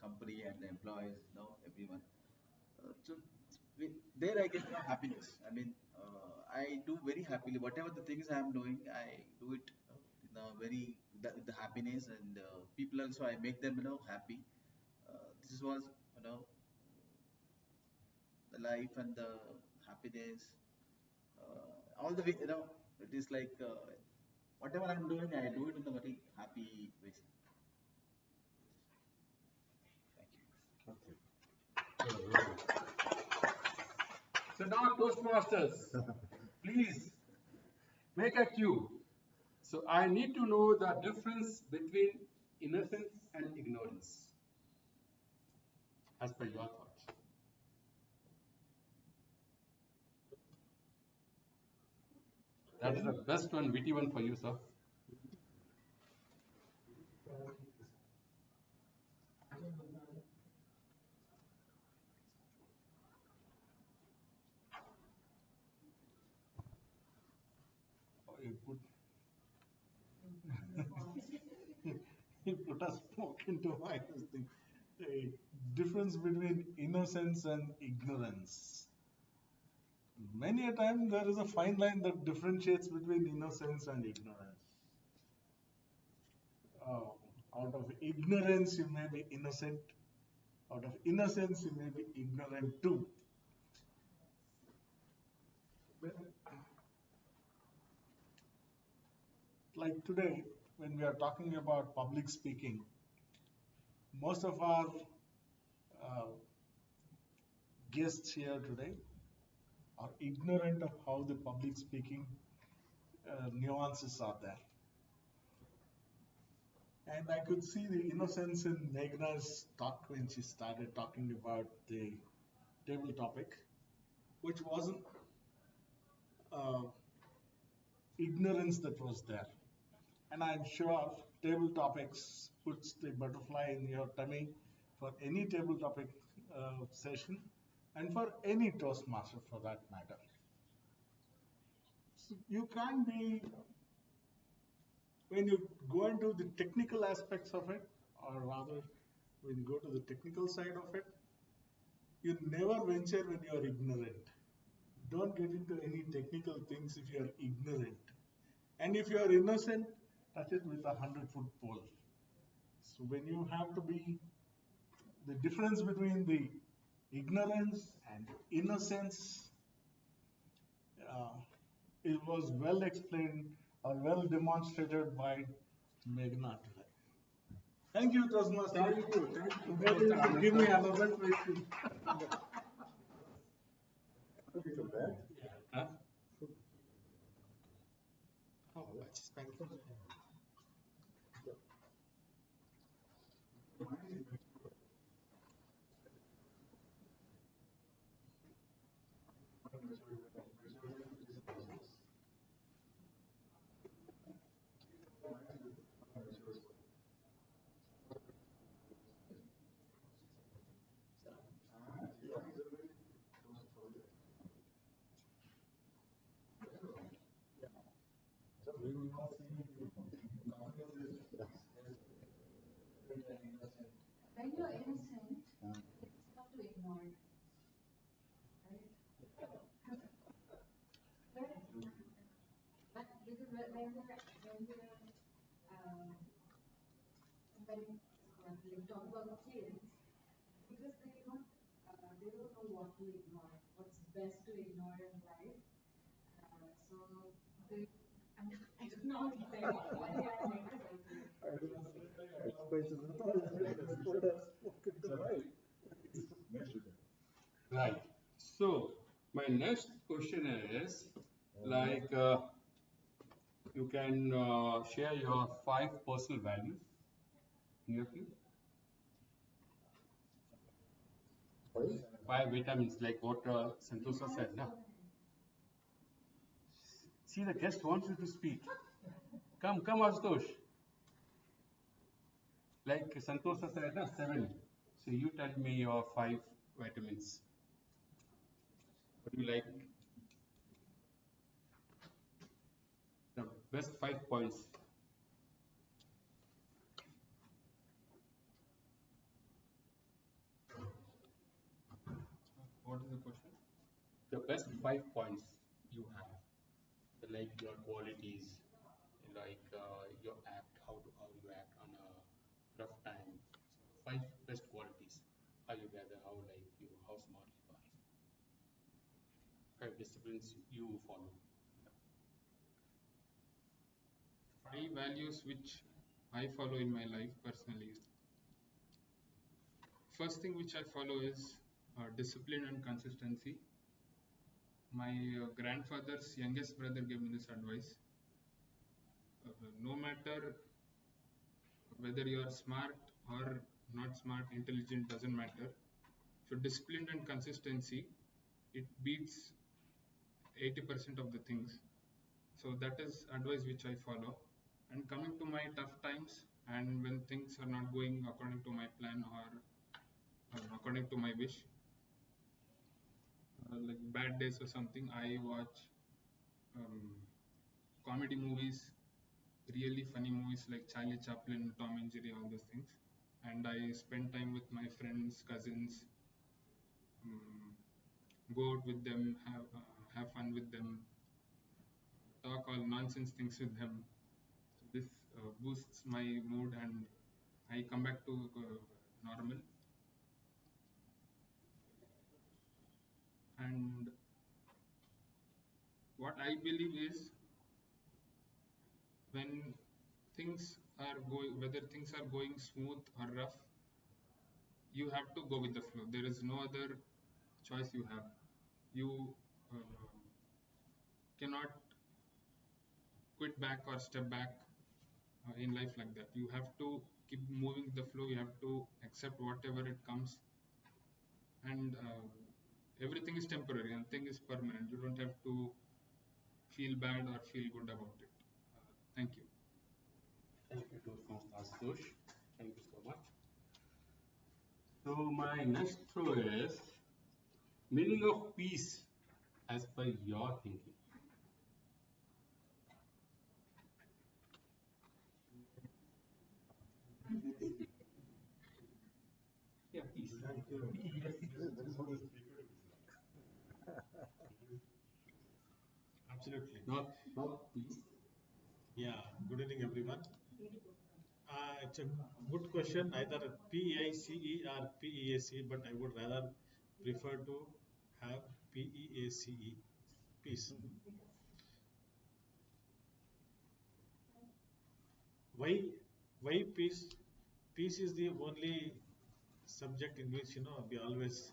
company and the employees, everyone. So there I get happiness. I mean, I do very happily whatever the things I'm doing. I do it in a very the happiness and people also. I make them happy. This was you know the life and the happiness. All the way it is like whatever I'm doing, I do it in a very happy way. Thank you. So now Toastmasters, please make a cue. So I need to know the difference between innocence and ignorance, as per your thoughts. That is the best one, witty one for you, sir. You put you put a smoke into my thing. The difference between innocence and ignorance. Many a time there is a fine line that differentiates between innocence and ignorance. Out of ignorance, you may be innocent. Out of innocence, you may be ignorant too. Like today, when we are talking about public speaking, most of our uh, guests here today are ignorant of how the public speaking nuances are there. And I could see the innocence in Meghna's talk when she started talking about the table topic, which wasn't uh, ignorance that was there. And I'm sure table topics puts the butterfly in your tummy for any table topic session and for any Toastmaster for that matter. So you can't be, when you go into the technical aspects of it, or rather when you go to the technical side of it, you never venture when you are ignorant. Don't get into any technical things if you are ignorant. And if you are innocent, touch it with a 100-foot pole. So when you have to be, the difference between the ignorance and innocence, it was well explained or well demonstrated by Meghna today. Thank you, Toastmaster. Thank you. Give me another question. Huh? Oh, that's thank you. When you're innocent, it's tough to ignore, right? But because when like talk about the kids, because they don't know what to ignore, what's best to ignore in life. So they, I don't know how to say it. I think I make it. next question is like you can share your 5 personal values in your field. 5 vitamins, like what Santosa said. No? See, the guest wants you to speak. Come, Ashutosh. Like Santosa said, no? 7. So you tell me your 5 vitamins. What do you like? The best 5 points. What is the question? The best 5 points you have, like your qualities, like your act, how you act on a rough time. So 5 best qualities. How you gather, how like you, how smart you are. 5 disciplines you follow. 5 values which I follow in my life personally. First thing which I follow is discipline and consistency. My grandfather's youngest brother gave me this advice. No matter whether you are smart or not smart, intelligent, doesn't matter. So discipline and consistency, it beats 80% of the things. So that is advice which I follow. And coming to my tough times, and when things are not going according to my plan or according to my wish, like bad days or something, I watch comedy movies, really funny movies like Charlie Chaplin, Tom and Jerry, all those things. And I spend time with my friends, cousins, go out with them, have fun with them, talk all nonsense things with them. This boosts my mood and I come back to normal. And what I believe is when things are going, whether things are going smooth or rough, you have to go with the flow. There is no other choice you have. You cannot quit back or step back in life like that. You have to keep moving the flow. You have to accept whatever it comes, and everything is temporary. Nothing is permanent. You don't have to feel bad or feel good about it. Thank you. Thank you, Ashutosh. Thank you so much. So my next throw is meaning of peace as per your thinking. Yeah, peace. Absolutely. Not peace. Yeah, good evening, everyone. It's a good question, either PICE or PEAC, but I would rather prefer to have PEACE, peace. Why? Why peace? Peace is the only subject in which we always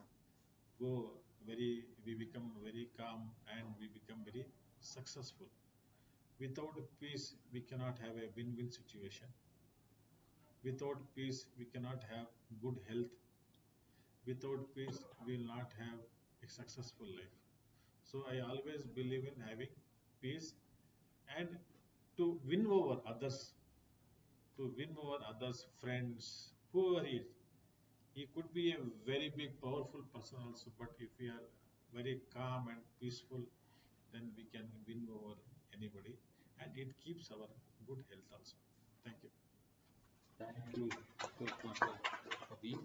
go we become very calm and we become very successful. Without peace, we cannot have a win-win situation. Without peace, we cannot have good health. Without peace, we will not have a successful life. So I always believe in having peace and to win over others, friends, whoever he is. He could be a very big, powerful person also, but if we are very calm and peaceful, then we can win over anybody, and it keeps our good health also. Thank you. Thank you so much, Abhi.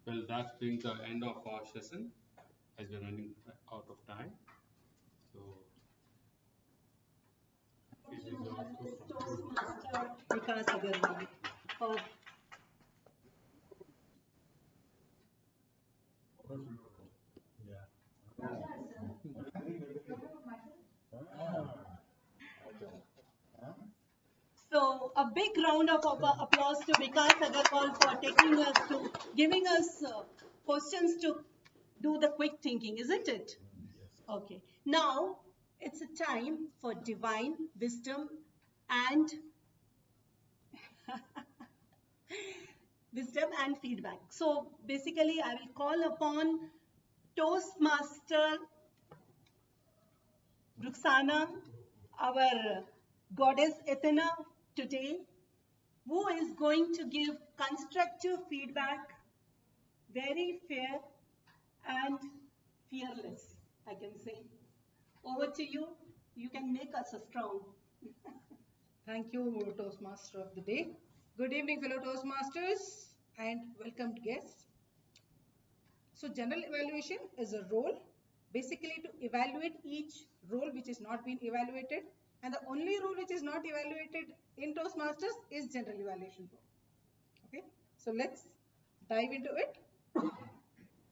Well, that's been the end of our session as we're running out of time. So, this is your Toastmaster Vikas Agarwal for So a big round of applause to Vikas Agarwal for taking us to giving us questions to do the quick thinking, isn't it? Okay, now it's a time for divine wisdom and wisdom and feedback. So basically, I will call upon Toastmaster Ruxana, our goddess Athena today, who is going to give constructive feedback, very fair and fearless, I can say. Over to you. You can make us strong. Thank you, Toastmaster of the day. Good evening, fellow Toastmasters, and welcome guests. So, general evaluation is a role basically to evaluate each role which is not being evaluated, and the only role which is not evaluated in Toastmasters is general evaluation role. Okay, so let's dive into it.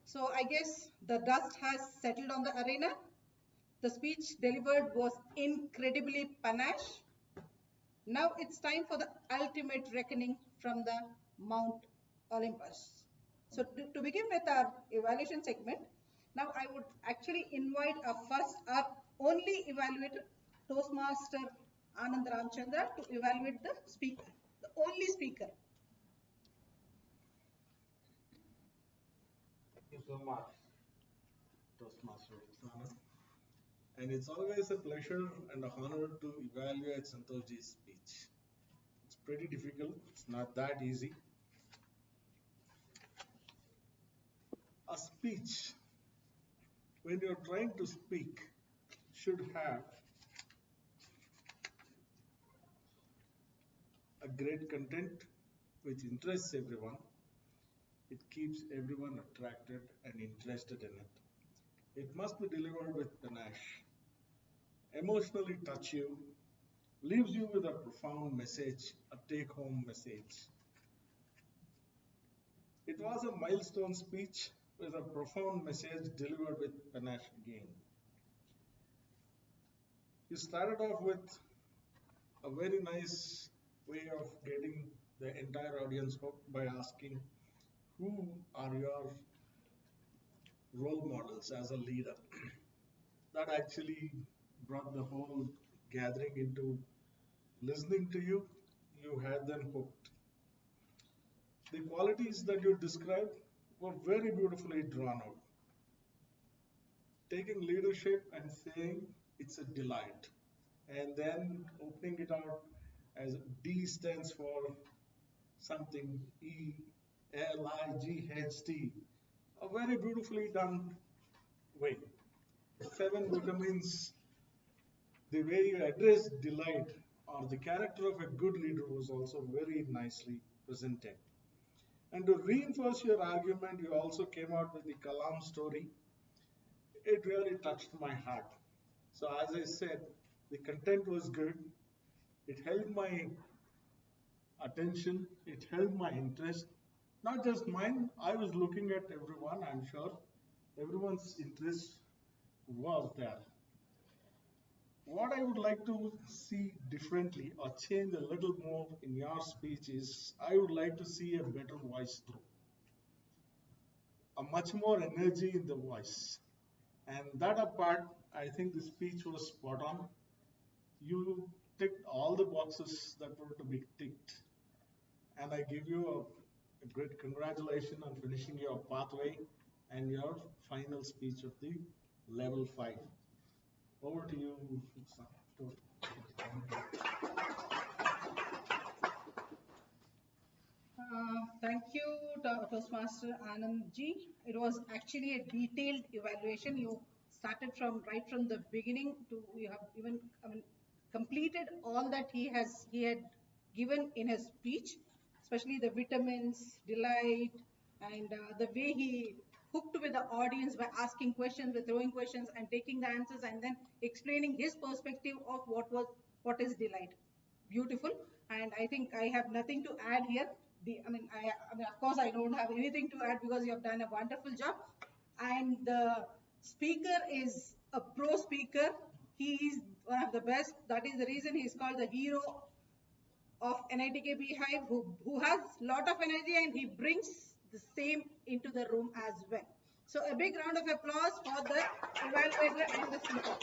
So, I guess the dust has settled on the arena. The speech delivered was incredibly panache. Now it's time for the ultimate reckoning from the Mount Olympus. So to begin with our evaluation segment, now I would actually invite our first, our only evaluator, Toastmaster Anand Ramchandra, to evaluate the speaker, the only speaker. Thank you so much, Toastmaster Roxana. And it's always a pleasure and a honor to evaluate Santoshji's speech. It's pretty difficult, it's not that easy. A speech, when you're trying to speak, should have a great content which interests everyone. It keeps everyone attracted and interested in it. It must be delivered with panache, emotionally touch you, leaves you with a profound message, a take home message. It was a milestone speech with a profound message delivered with panache again. You started off with a very nice way of getting the entire audience hooked by asking, who are your role models as a leader? That actually brought the whole gathering into listening to you. You had them hooked. The qualities that you described were very beautifully drawn out. Taking leadership and saying it's a delight, and then opening it out as D stands for something, ELIGHT, a very beautifully done way. 7 vitamins, the way you address delight or the character of a good leader was also very nicely presented. And to reinforce your argument, you also came out with the Kalam story. It really touched my heart. So, as I said, the content was good. It held my attention, it held my interest. Not just mine, I was looking at everyone, I'm sure. Everyone's interest was there. What I would like to see differently or change a little more in your speech is I would like to see a better voice through, a much more energy in the voice. And that apart, I think the speech was spot on. You ticked all the boxes that were to be ticked. And I give you a great congratulations on finishing your pathway and your final speech of the level 5. Over to you, Thank you, Toastmaster Anand ji. It was actually a detailed evaluation. You started from right from the beginning to you have even completed all that he had given in his speech, especially the vitamins, delight, and the way he hooked with the audience by asking questions, by throwing questions, and taking the answers, and then explaining his perspective of what is delight. Beautiful, and I think I have nothing to add here. Of course, I don't have anything to add because you have done a wonderful job. And the speaker is a pro speaker. He is one of the best. That is the reason he is called the hero of NITK Bhive, who has lot of energy and he brings the same into the room as well. So a big round of applause for the evaluator and the speaker.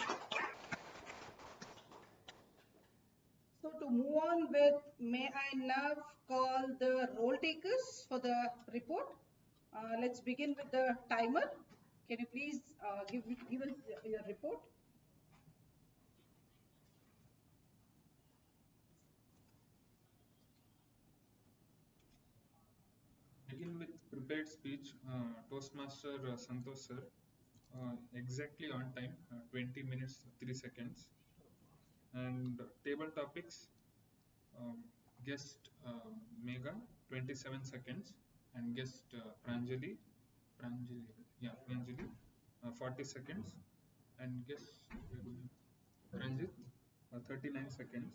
So to move on with, may I now call the roll takers for the report. Let's begin with the timer. Can you please give us your report? Begin with prepared speech, Toastmaster Santosh sir, exactly on time, 20 minutes 3 seconds. And table topics, guest Mega 27 seconds, and guest Pranjali 40 seconds, and guest Ranjit 39 seconds,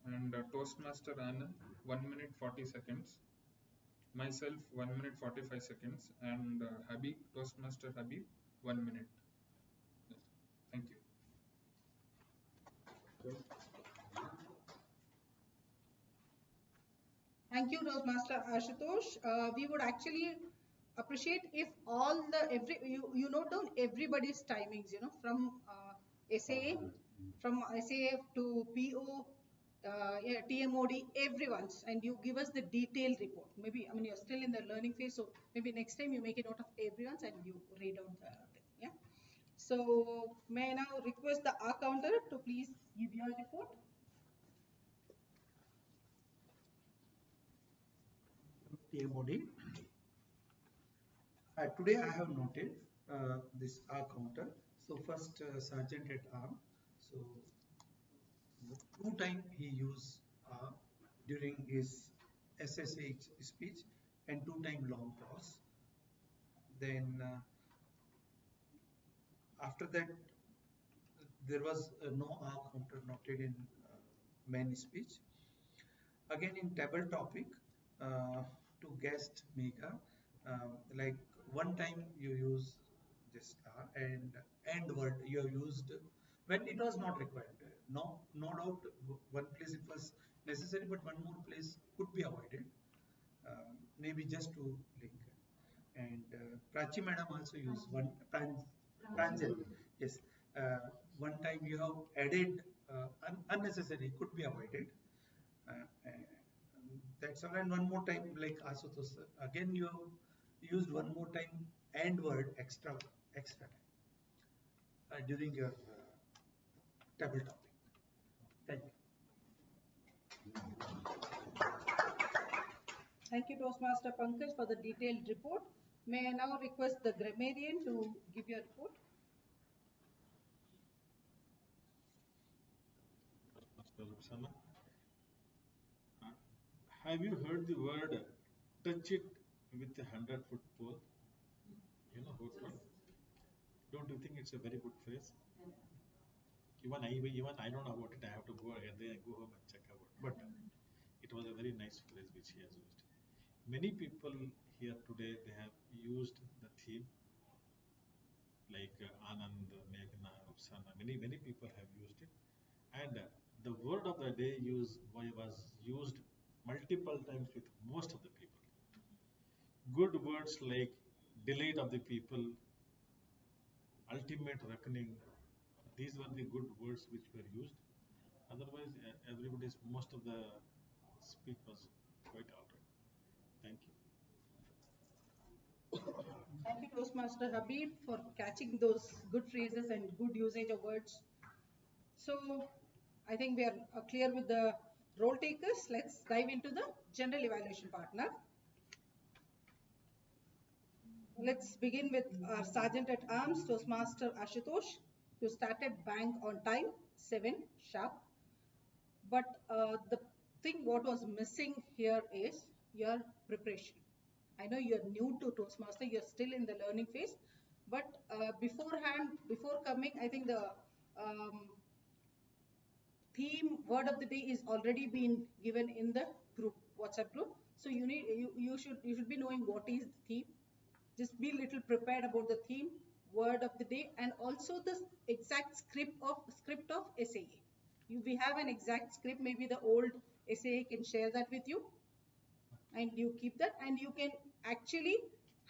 and Toastmaster Anand 1 minute 40 seconds, myself 1 minute 45 seconds, and Habib, Toastmaster Habib 1 minute. Yes. Thank you. Thank you, Toastmaster Ashutosh. We would actually appreciate if all the you note down everybody's timings. From SAA, from SAF to PO, yeah, TMOD, everyone's, and you give us the detailed report. Maybe you're still in the learning phase, so maybe next time you make a note of everyone's and you read out the thing. Yeah. So may I now request the R counter to please give your report. TMOD. Today I have noted this R counter. So first Sergeant at Arm. So 2 times he used during his SSH speech and 2 times long pause. Then after that there was no R counter noted in main speech. Again in table topic to guest Mega, like 1 time you use this and end word you have used when it was not required. No doubt one place it was necessary, but one more place could be avoided. Maybe just to link. And Prachi madam also used one Pranjal. Yes, 1 time you have added unnecessary, could be avoided. That's all. And one more time, like Asutosh sir, again you have used one more time and word extra time during your table topic. Thank you. Thank you, Toastmaster Pankaj, for the detailed report. May I now request the grammarian to give your report? Have you heard the word touch it with a 100-foot pole? You know what one? Don't you think it's a very good phrase? Even I don't know about it. I have to go ahead there and go home and check about. But it was a very nice phrase which he has used. Many people here today they have used the theme like Anand, Meghna, Upsana. Many people have used it, and the word of the day was used multiple times with most of the people. Good words like delight of the people, ultimate reckoning. These were the good words which were used. Otherwise, most of the speak was quite alright. Thank you. Thank you, Toastmaster Habib, for catching those good phrases and good usage of words. So, I think we are clear with the role takers. Let's dive into the general evaluation partner. Let's begin with our Sergeant at Arms, Toastmaster Ashutosh, who started bang on time, 7 sharp. But the thing what was missing here is your preparation. I know you're new to Toastmaster, you're still in the learning phase, but before coming, I think the theme word of the day is already been given in the group, WhatsApp group. So you should be knowing what is the theme. Just be little prepared about the theme, word of the day, and also the exact script of SAA. We have an exact script, maybe the old SAA can share that with you, and you keep that, and you can actually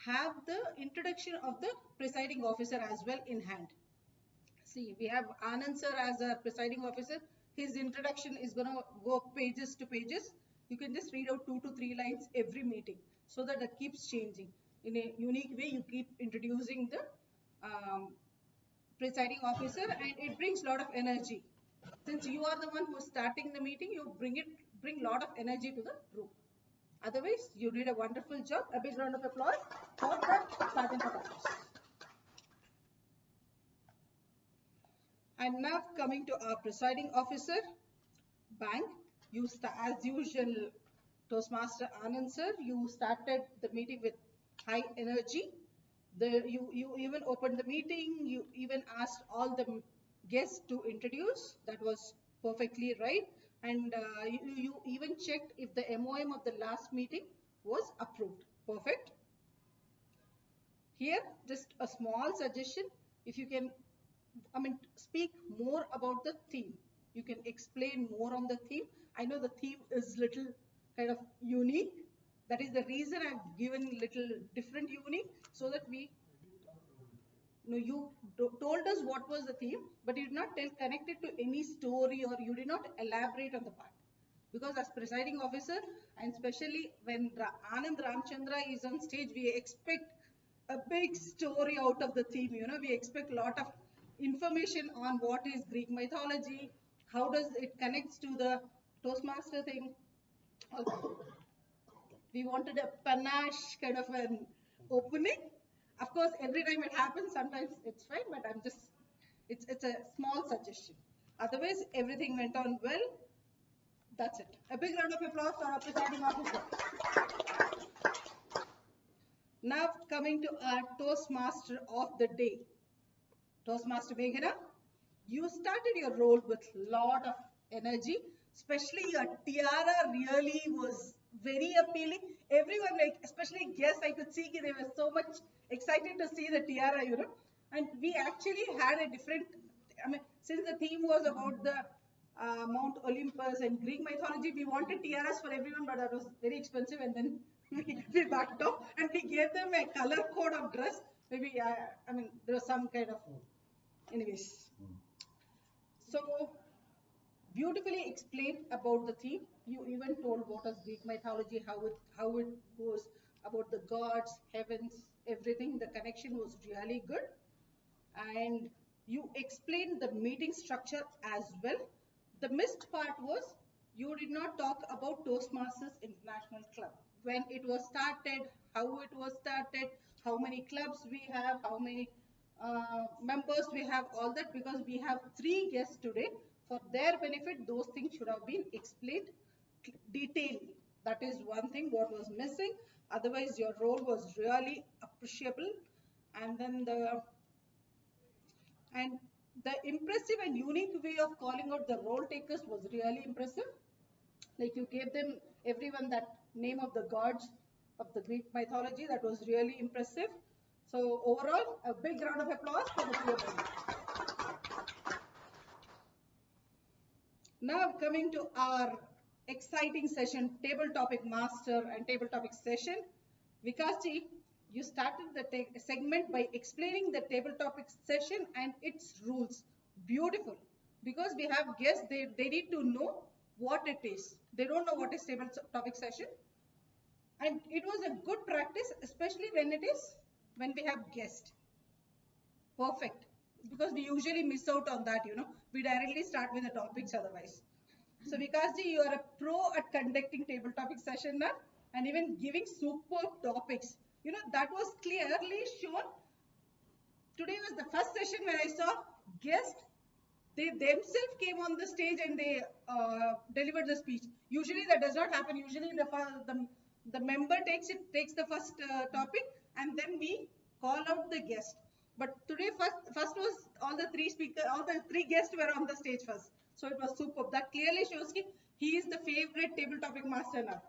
have the introduction of the presiding officer as well in hand. See, we have Anand sir as a presiding officer. His introduction is going to go pages to pages. You can just read out 2 to 3 lines every meeting, so that it keeps changing. In a unique way, you keep introducing the presiding officer, and it brings a lot of energy. Since you are the one who is starting the meeting, you bring a lot of energy to the room. Otherwise, you did a wonderful job. A big round of applause for the sergeant of arms. And now coming to our presiding officer, Bank. You as usual, Toastmaster Anand sir, you started the meeting with high energy. You even opened the meeting. You even asked all the guests to introduce. That was perfectly right. And you even checked if the MOM of the last meeting was approved. Perfect. Here, just a small suggestion. If you can, speak more about the theme. You can explain more on the theme. I know the theme is little kind of unique. That is the reason I've given little different unique, so that we. No, you told us what was the theme, but you did not connect it to any story, or you did not elaborate on the part. Because as presiding officer, and especially when Anand Ramchandra is on stage, we expect a big story out of the theme. We expect a lot of information on what is Greek mythology, how does it connects to the Toastmaster thing. We wanted a panache kind of an opening. Of course, every time it happens, sometimes it's fine, but it's a small suggestion. Otherwise, everything went on well. That's it. A big round of applause for our presiding officer. Now coming to our Toastmaster of the day. Toastmaster Meghana, you started your role with lot of energy, especially your tiara really was very appealing. Everyone, especially guests, I could see they were so much excited to see the tiara, and we actually had a different, since the theme was about the Mount Olympus and Greek mythology, we wanted tiaras for everyone, but that was very expensive, and then we backed off, and we gave them a color code of dress. Maybe, there was some kind of, anyways. So, beautifully explained about the theme. You even told what is Greek mythology, how it goes about the gods, heavens, everything. The connection was really good. And you explained the meeting structure as well. The missed part was you did not talk about Toastmasters International Club. When it was started, how it was started, how many clubs we have, how many members we have, all that, because we have 3 guests today. For their benefit, those things should have been explained detailedly. That is one thing what was missing. Otherwise, your role was really appreciable. And then the impressive and unique way of calling out the role takers was really impressive. Like you gave them, everyone, that name of the gods of the Greek mythology. That was really impressive. So overall, a big round of applause for the 2 of them. Now coming to our exciting session, table topic master and table topic session. Vikasji, you started the segment by explaining the table topic session and its rules. Beautiful. Because we have guests, they need to know what it is. They don't know what is table topic session. And it was a good practice, especially when we have guests. Perfect. Because we usually miss out on that, We directly start with the topics otherwise. So Vikasji, you are a pro at conducting table topic session now, and even giving superb topics. That was clearly shown. Today was the first session where I saw guests. They themselves came on the stage and they delivered the speech. Usually that does not happen. Usually the member takes the first topic, and then we call out the guest. But today first was all the 3 guests were on the stage first. So it was superb. That clearly shows he is the favorite table topic master now.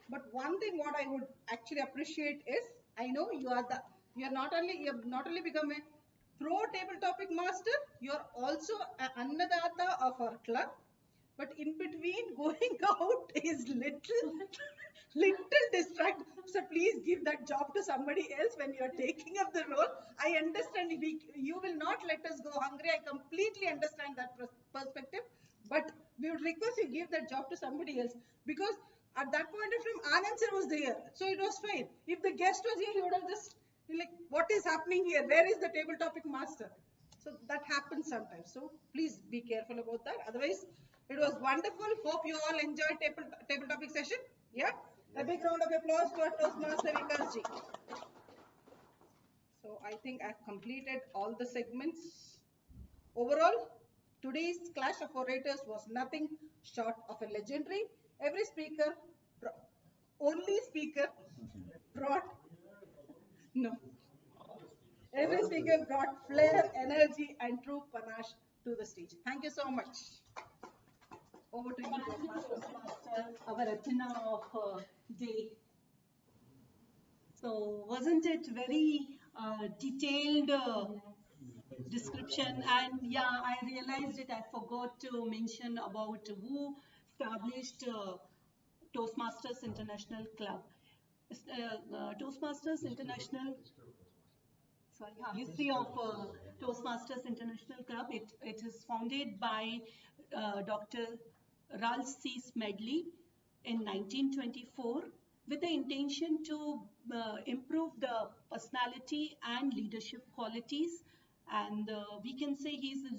But one thing what I would actually appreciate is, I know you have not only become a pro table topic master, you are also an annadata of our club. But in between, going out is little distract. give that job to somebody else when you're taking up the role. I understand you will not let us go hungry. I completely understand that perspective. But we would request you give that job to somebody else, because at that point of time, Anand sir was there. So it was fine. If the guest was here, he would have just been like, what is happening here? Where is the table topic master? So that happens sometimes. So please be careful about that. Otherwise, it was wonderful. Hope you all enjoyed table topic session. Yeah. A big round of applause to our Toastmaster Vikas ji. So I think I've completed all the segments. Overall, today's clash of orators was nothing short of a legendary. Every speaker, only speaker, brought no. Every speaker brought flair, energy, and true panache to the stage. Thank you so much. Over to you, Toastmaster, our Athena of day. So wasn't it very detailed description? And yeah, I realized it. I forgot to mention about who established Toastmasters International Club. Toastmasters International. Sorry, history of Toastmasters International Club. It is founded by Dr. Ralph C. Smedley in 1924 with the intention to improve the personality and leadership qualities. And we can say he's the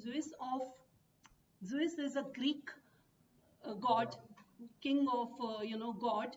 Zeus is a Greek god, king of god,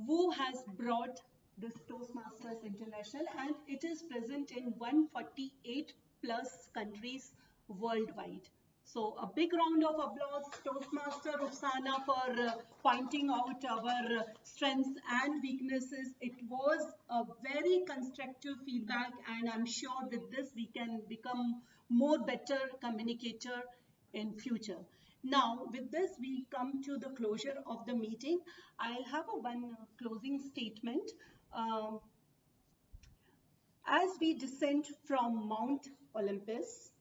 who has brought this Toastmasters International, and it is present in 148 plus countries worldwide. So a big round of applause, Toastmaster Ruxana, for pointing out our strengths and weaknesses. It was a very constructive feedback, and I'm sure with this we can become more better communicator in future. Now, with this, we come to the closure of the meeting. I'll have one closing statement. As we descend from Mount Olympus,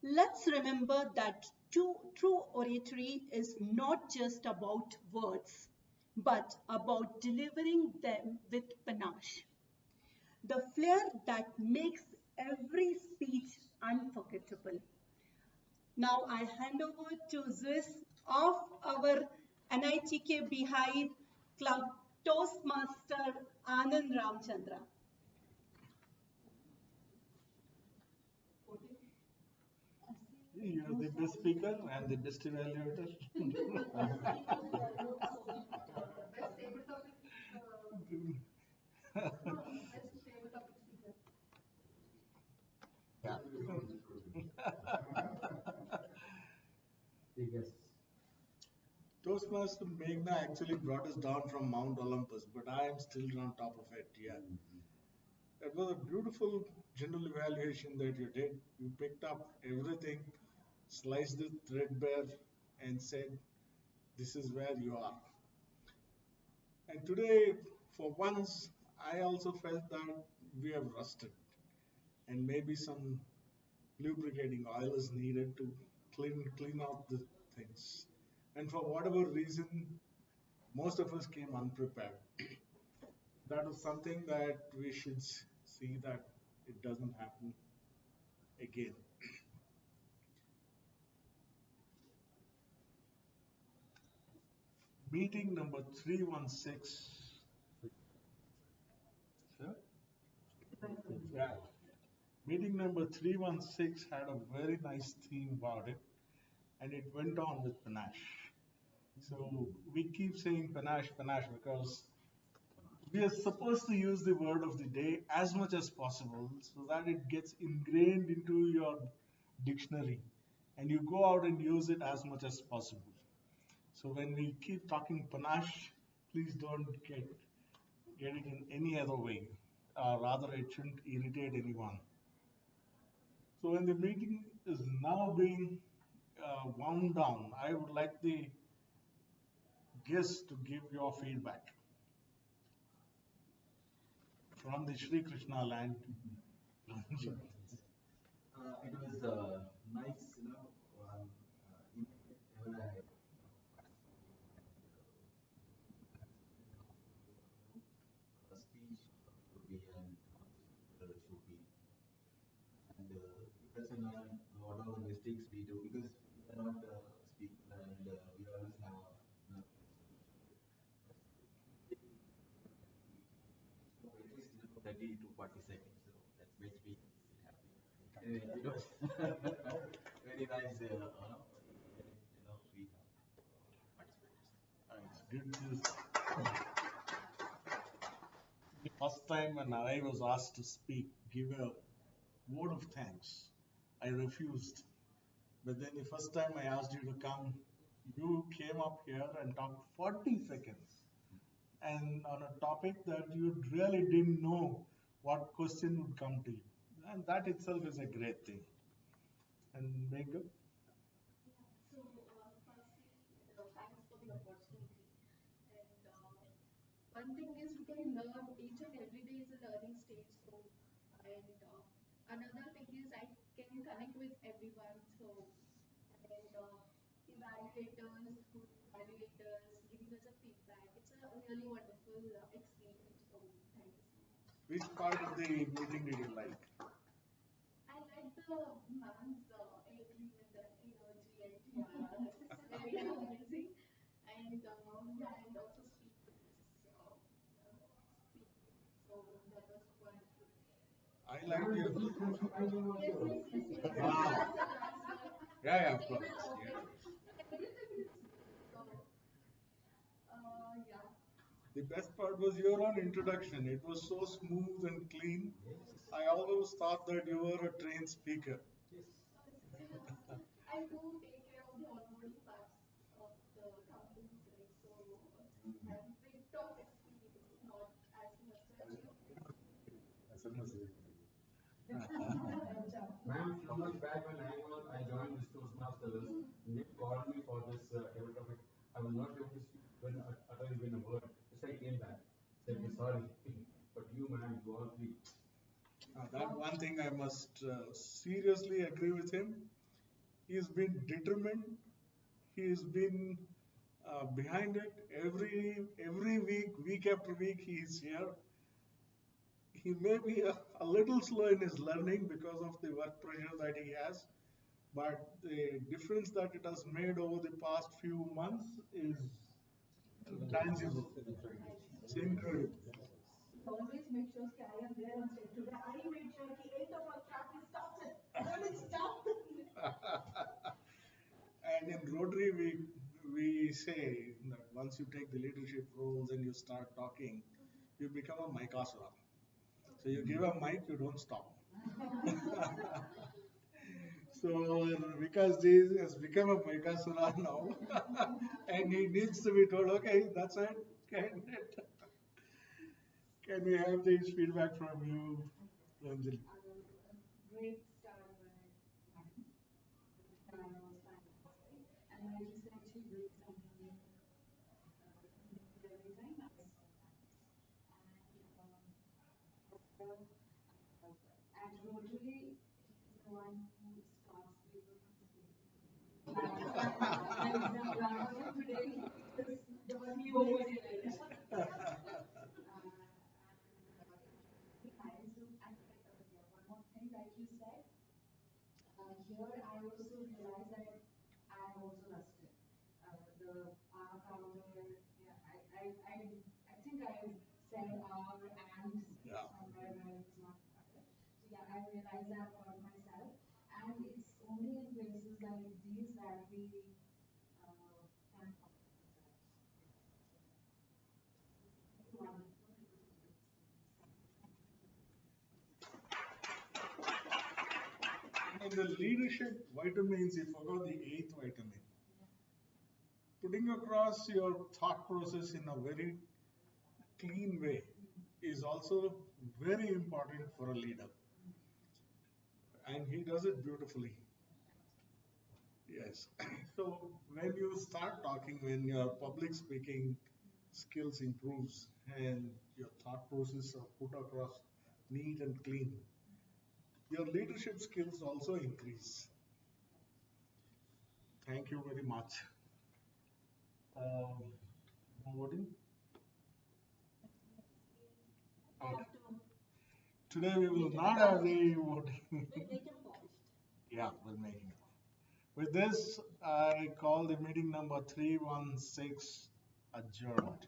let's remember that true oratory is not just about words, but about delivering them with panache. The flair that makes every speech unforgettable. Now I hand over to Zeus of our NITK Bhive Club Toastmaster Anand Ramchandra. You're the best speaker and the best evaluator. Yeah. Biggest. Toastmaster Meghna actually brought us down from Mount Olympus, but I am still on top of it. Yeah. That was a beautiful general evaluation that you did. You picked up everything, sliced it threadbare, and said, this is where you are. And today, for once, I also felt that we have rusted, and maybe some lubricating oil is needed to clean out the things. And for whatever reason, most of us came unprepared. That is something that we should see that it doesn't happen again. Meeting number 316. Sir? Yeah. Meeting number 316 had a very nice theme about it, and it went on with panache. So we keep saying panache, panache, because we are supposed to use the word of the day as much as possible so that it gets ingrained into your dictionary and you go out and use it as much as possible. So when we keep talking panache, please don't get it in any other way. Rather, it shouldn't irritate anyone. So when the meeting is now being wound down, I would like the guests to give your feedback from the Sri Krishna land. It was nice, even I speech us and learn what are the mistakes we do because we are not speaking and we always have so at least 30 to 40 seconds. So that makes me happy. Anyway, it was very nice. We have participators. It's good to the first time when I was asked to speak, give a word of thanks. I refused. But then the first time I asked you to come, you came up here and talked 40 seconds. And on a topic that you really didn't know what question would come to you. And that itself is a great thing. And Megha? So, firstly, thanks for the opportunity. And one thing is we can learn each and every day is a learning stage. So, and another thing is I can connect with everyone. So, and evaluators, good evaluators, giving us a feedback. It's a really wonderful experience. So, thank you so much. Which part of the meeting did you like? I like the man's entry with the energy and tiara. It's very amazing. And yeah, and also speakers speaking. So that was wonderful. I like you. Yes, yes, yes, yes. Ah. That's Yeah, of course. yeah. Everything is good. So, yeah. The best part was your own introduction. It was so smooth and clean. I always thought that you were a trained speaker. Still, I do take care of the onboarding parts of the companies, like so. I have a bit of experience, not as much as you. Ma'am, few months back when I joined this Toastmasters, Nick called me for this table topic. I was not able to speak when utter even a word. Just I came back, said sorry, but you, ma'am, you all please. That one thing I must seriously agree with him. He's been determined. He's been behind it every week, week after week. He's here. He may be a little slow in his learning because of the work pressure that he has, but the difference that it has made over the past few months is tangible. It's incredible. Always make sure that I am there on stage. Today I made sure the 8 o'clock he stops it. Then it's done. And in Rotary, we say that once you take the leadership roles and you start talking, you become a Mikasura. So you give a mic, you don't stop. So because this has become a Mikasura now, and he needs to be told, okay, that's it. Can we have this feedback from you, Anjali? Great start by mine. And I was fantastic. And I just actually bring something new every time I saw that. And at Rotary, he's the one who starts people from speaking. And the drama today is the one he overstated. One more thing that you said, here I also realized that I am also rusted. The R counter, yeah, I think I said R and Yeah. somewhere where it's not required. So yeah, I realized that for myself, and it's only in places like these that we can talk to ourselves. It's wonderful. And the leadership vitamins, you forgot the eighth vitamin. Putting across your thought process in a very clean way is also very important for a leader. And he does it beautifully. Yes. So when you start talking, when your public speaking skills improves and your thought process are put across neat and clean, your leadership skills also increase. Thank you very much. Voting? Okay. Today we will not have the voting. We'll make him polished. Yeah, we're making it. With this, I call the meeting number 316 adjourned.